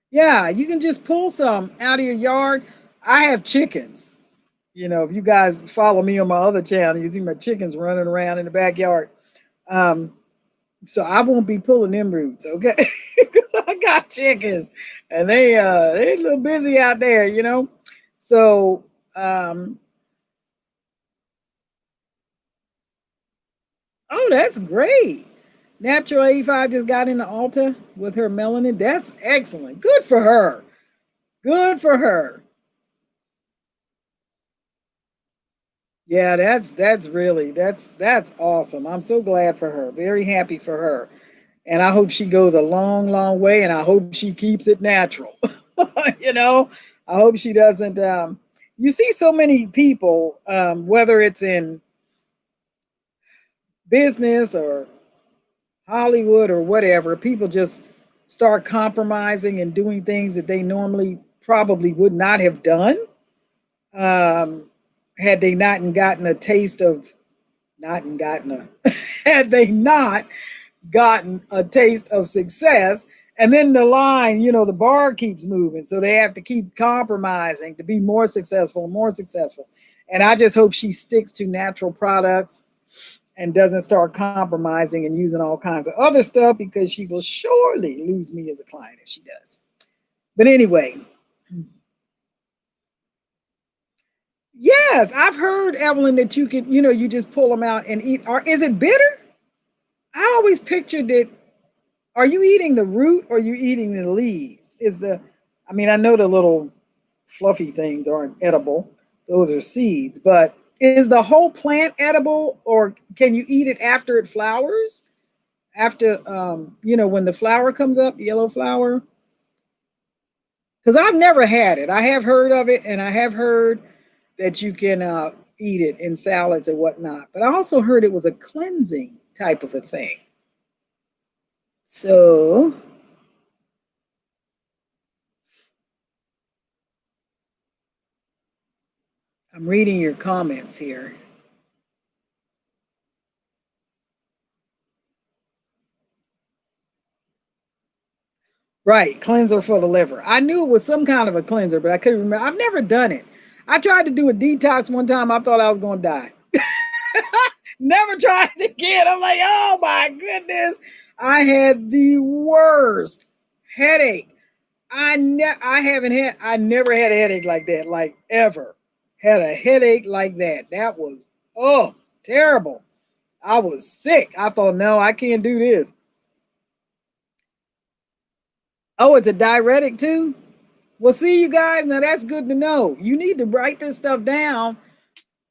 Yeah, you can just pull some out of your yard. I have chickens. You know, if you guys follow me on my other channel, you see my chickens running around in the backyard. Um, so I won't be pulling them roots, okay? I got chickens, and they a little busy out there, you know. So oh, that's great. Natural 85 just got into Alta with her melanin. That's excellent. Good for her. Good for her. Yeah, that's really that's awesome. I'm so glad for her. Very happy for her. And I hope she goes a long, long way, and I hope she keeps it natural. You know, I hope she doesn't you see so many people, whether it's in business or Hollywood or whatever, people just start compromising and doing things that they normally probably would not have done, um, had they not gotten a taste of not gotten a had they not gotten a taste of success. And then the line, you know, the bar keeps moving, so they have to keep compromising to be more successful, more successful. And I just hope she sticks to natural products and doesn't start compromising and using all kinds of other stuff, because she will surely lose me as a client if she does. But anyway, yes, I've heard, Evelyn, that you can, you know, you just pull them out and eat. Or is it bitter? I always pictured it. Are you eating the root or are you eating the leaves? I mean, I know the little fluffy things aren't edible. Those are seeds. But Is the whole plant edible, or can you eat it after it flowers? After when the flower comes up, the yellow flower? Because I've never had it. I have heard of it, and I have heard that you can eat it in salads and whatnot. But I also heard it was a cleansing type of a thing. So I'm reading your comments here. Right, cleanser for the liver. I knew it was some kind of a cleanser, but I couldn't remember. I've never done it. I tried to do a detox one time. I thought I was going to die. Never tried it again. I'm like, oh my goodness. I had the worst headache. I never had a headache like that, like ever. Had a headache like that. That was terrible. I was sick. I thought, no, I can't do this. Oh, it's a diuretic too? Well, see, you guys, now that's good to know. You need to write this stuff down.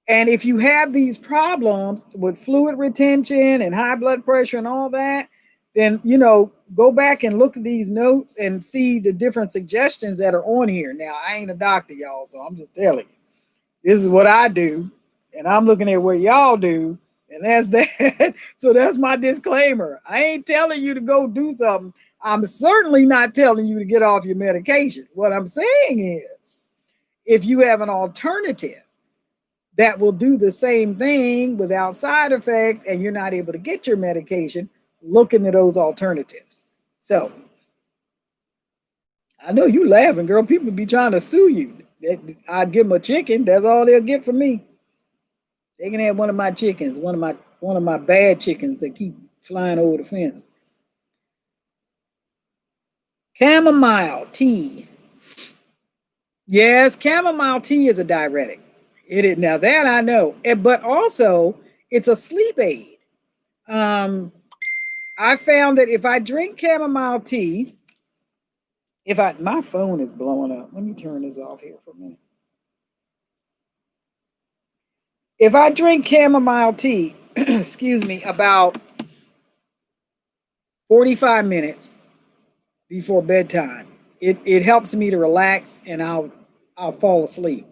And if you have these problems with fluid retention and high blood pressure and all that, then, go back and look at these notes and see the different suggestions that are on here. Now, I ain't a doctor, y'all, so I'm just telling you. This is what I do, and I'm looking at what y'all do, and that's that. So that's my disclaimer. I ain't telling you to go do something. I'm certainly not telling you to get off your medication. What I'm saying is, if you have an alternative that will do the same thing without side effects and you're not able to get your medication, look into those alternatives. So I know you laughing, girl. People be trying to sue you. I'd give them a chicken. That's all they'll get from me. They can have one of my chickens, one of my bad chickens that keep flying over the fence. Chamomile tea. Yes, chamomile tea is a diuretic. It is, now that I know. But also it's a sleep aid. I found that if I drink chamomile tea, my phone is blowing up. Let me turn this off here for a minute. If I drink chamomile tea, excuse me, about 45 minutes before bedtime, it helps me to relax, and I'll fall asleep.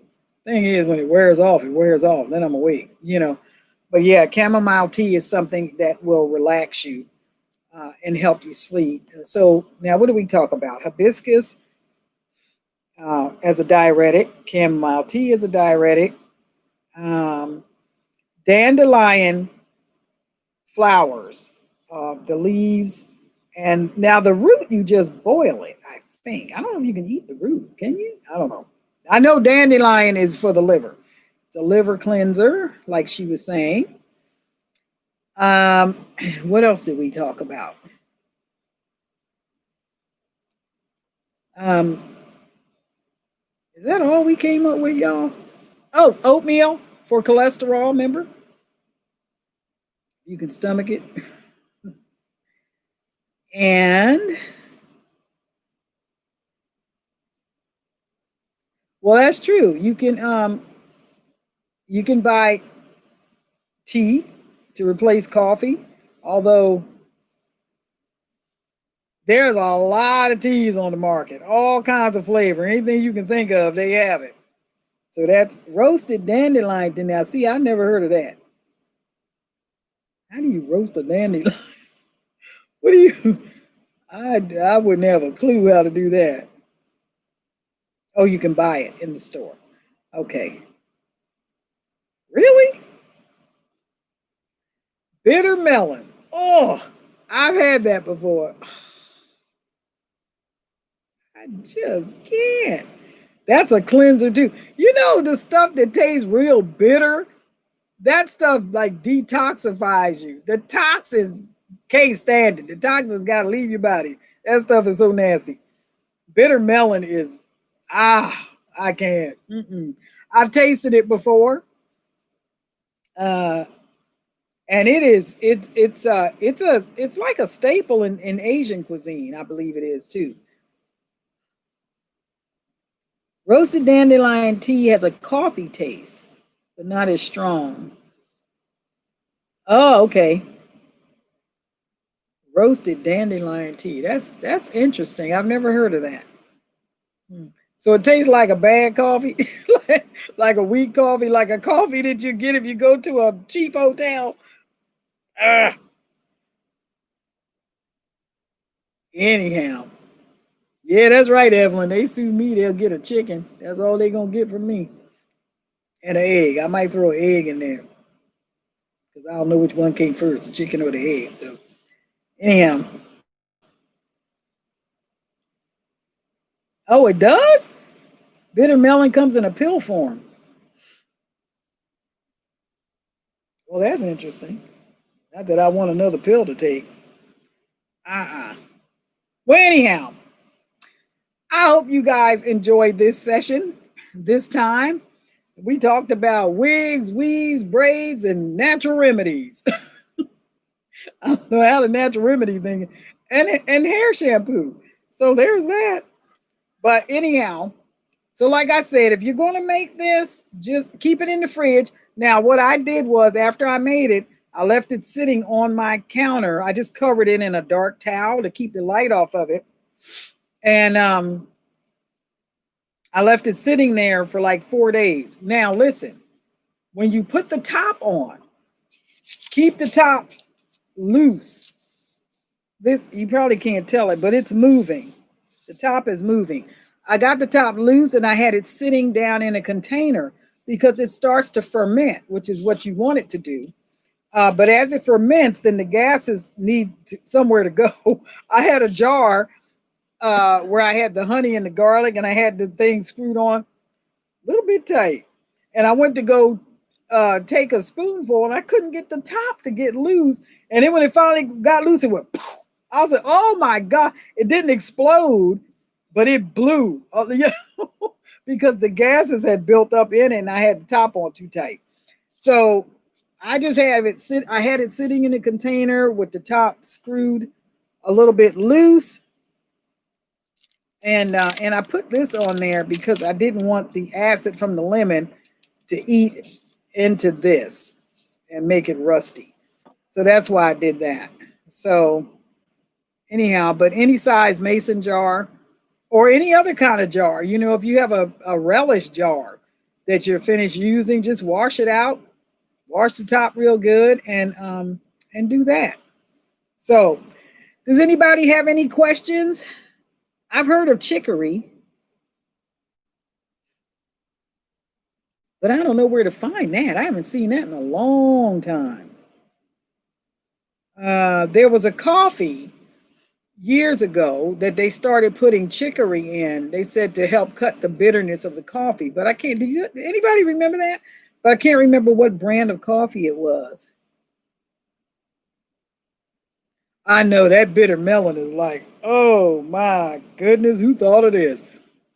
Thing is, when it wears off, it wears off. Then I'm awake. But yeah, chamomile tea is something that will relax you and help you sleep. So now, what do we talk about? Hibiscus as a diuretic, chamomile tea as a diuretic, um, dandelion flowers, the leaves, and now the root, you just boil it, I think. I don't know if you can eat the root. Can you? I don't know. I know dandelion is for the liver. It's a liver cleanser, like she was saying. Um, what else did we talk about? Um, is that all we came up with, y'all? Oh, oatmeal for cholesterol, remember? You can stomach it. And well, that's true. You can buy tea to replace coffee, although there's a lot of teas on the market, all kinds of flavor. Anything you can think of, they have it. So that's roasted dandelion. Now, see, I never heard of that. How do you roast a dandelion? What do you? I wouldn't have a clue how to do that. Oh, you can buy it in the store. Okay. Really? Bitter melon. Oh, I've had that before. I just can't. That's a cleanser too. The stuff that tastes real bitter, that stuff like detoxifies you. The toxins can't stand it. The toxins got to leave your body. That stuff is so nasty. Bitter melon is, I can't. Mm-mm. I've tasted it before. Uh, and it's like a staple in Asian cuisine. I believe it is too. Roasted dandelion tea has a coffee taste, but not as strong. Oh, okay. Roasted dandelion tea. That's interesting. I've never heard of that. Hmm. So it tastes like a bad coffee, like a weak coffee, like a coffee that you get if you go to a cheap hotel. Ah, anyhow, yeah, that's right, Evelyn. They sue me, they'll get a chicken. That's all they gonna get from me, and an egg. I might throw an egg in there because I don't know which one came first, the chicken or the egg. So anyhow, oh, it does. Bitter melon comes in a pill form. Well, that's interesting. Not that I want another pill to take. Uh-uh. Well, anyhow, I hope you guys enjoyed this session this time. We talked about wigs, weaves, braids, and natural remedies. I don't know how the natural remedy thing and hair shampoo. So there's that. But anyhow, so like I said, if you're going to make this, just keep it in the fridge. Now, what I did was after I made it, I left it sitting on my counter. I just covered it in a dark towel to keep the light off of it. And I left it sitting there for like 4 days. Now, listen, when you put the top on, keep the top loose. This, you probably can't tell it, but it's moving. The top is moving. I got the top loose and I had it sitting down in a container because it starts to ferment, which is what you want it to do. But as it ferments, then the gases need somewhere to go. I had a jar where I had the honey and the garlic, and I had the thing screwed on a little bit tight. And I went to go take a spoonful, and I couldn't get the top to get loose. And then when it finally got loose, it went poof. I was like, oh my God. It didn't explode, but it blew because the gases had built up in it, and I had the top on too tight. So I just have it sit. I had it sitting in a container with the top screwed a little bit loose, and I put this on there because I didn't want the acid from the lemon to eat into this and make it rusty. So that's why I did that. So anyhow, but any size mason jar or any other kind of jar, if you have a relish jar that you're finished using, just wash it out, wash the top real good, and do that. So, does anybody have any questions? I've heard of chicory, but I don't know where to find that. I haven't seen that in a long time. There was a coffee years ago that they started putting chicory in. They said to help cut the bitterness of the coffee, but I can't. Anybody remember that? But I can't remember what brand of coffee it was. I know that bitter melon is like, oh my goodness, who thought of this?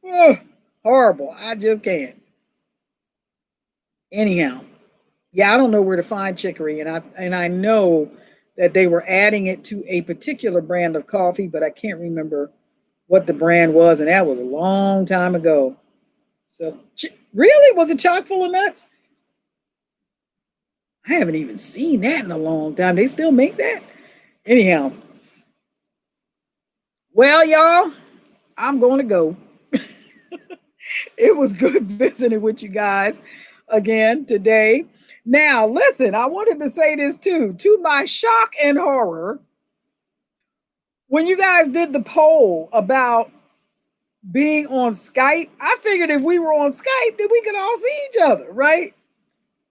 Oh, horrible. I just can't. Anyhow, yeah, I don't know where to find chicory, and I know that they were adding it to a particular brand of coffee, but I can't remember what the brand was, and that was a long time ago. So, really, was it chock full of nuts? I haven't even seen that in a long time. They still make that? Anyhow, well, y'all, I'm going to go. It was good visiting with you guys again today. Now, listen, I wanted to say this too. To my shock and horror, when you guys did the poll about being on Skype, I figured if we were on Skype, then we could all see each other, right?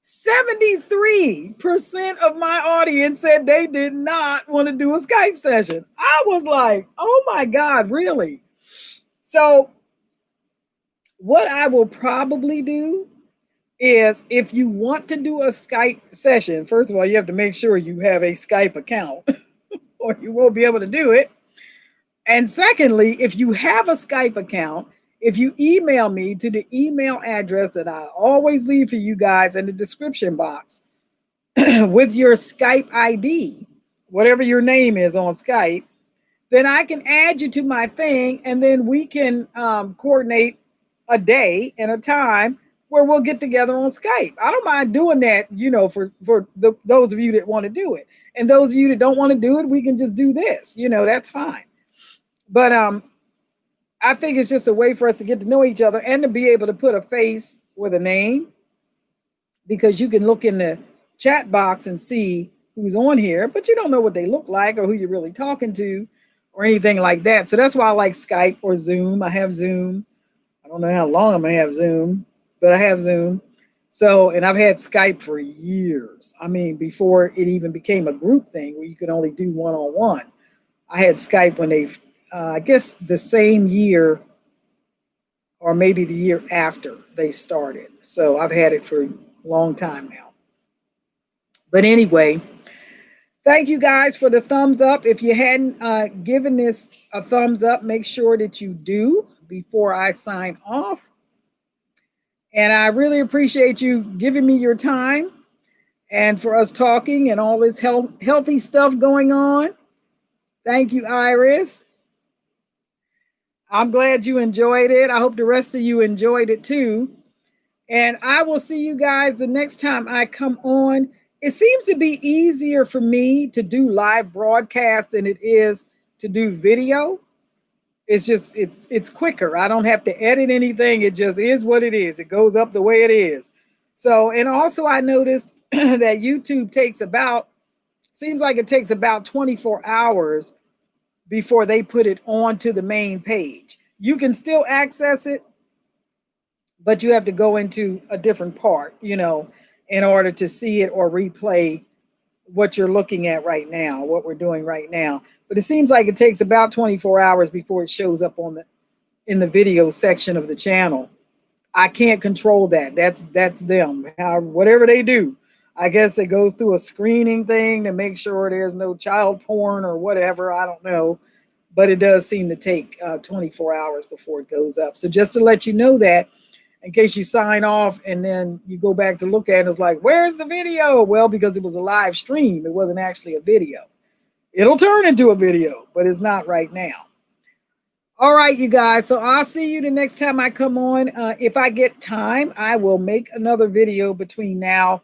73% of my audience said they did not want to do a Skype session. I was like, oh my God, really? So, what I will probably do is if you want to do a Skype session, first of all, you have to make sure you have a Skype account or you won't be able to do it. And secondly, if you have a Skype account, if you email me to the email address that I always leave for you guys in the description box with your Skype ID, whatever your name is on Skype, then I can add you to my thing, and then we can coordinate a day and a time where we'll get together on Skype. I don't mind doing that, for those of you that want to do it. And those of you that don't want to do it, we can just do this. That's fine. But I think it's just a way for us to get to know each other and to be able to put a face with a name, because you can look in the chat box and see who's on here, but you don't know what they look like or who you're really talking to or anything like that. So that's why I like Skype or Zoom. I have Zoom. I don't know how long I'm going to have Zoom, but I have Zoom. So, and I've had Skype for years. I mean, before it even became a group thing where you could only do one-on-one. I had Skype when I guess the same year or maybe the year after they started. So I've had it for a long time now. But anyway, thank you guys for the thumbs up. If you hadn't given this a thumbs up, make sure that you do before I sign off. And I really appreciate you giving me your time and for us talking and all this healthy stuff going on. Thank you, Iris. I'm glad you enjoyed it. I hope the rest of you enjoyed it too. And I will see you guys the next time I come on. It seems to be easier for me to do live broadcast than it is to do video. It's just, it's quicker. I don't have to edit anything. It just is what it is. It goes up the way it is. So, and also I noticed that YouTube seems like it takes about 24 hours before they put it onto the main page. You can still access it, but you have to go into a different part, in order to see it or replay what you're looking at right now, what we're doing right now. But it seems like it takes about 24 hours before it shows up in the video section of the channel. I can't control that. That's them. Whatever they do, I guess it goes through a screening thing to make sure there's no child porn or whatever. I don't know. But it does seem to take 24 hours before it goes up. So just to let you know that, in case you sign off and then you go back to look at it, it's like, where's the video? Well, because it was a live stream, it wasn't actually a video. It'll turn into a video, but it's not right now. All right, you guys. So I'll see you the next time I come on. If I get time, I will make another video between now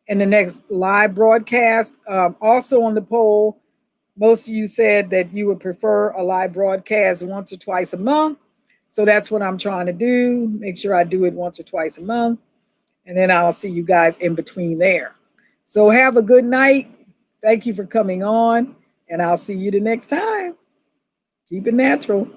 and the next live broadcast. Also on the poll, most of you said that you would prefer a live broadcast once or twice a month. So that's what I'm trying to do. Make sure I do it once or twice a month. And then I'll see you guys in between there. So have a good night. Thank you for coming on. And I'll see you the next time. Keep it natural.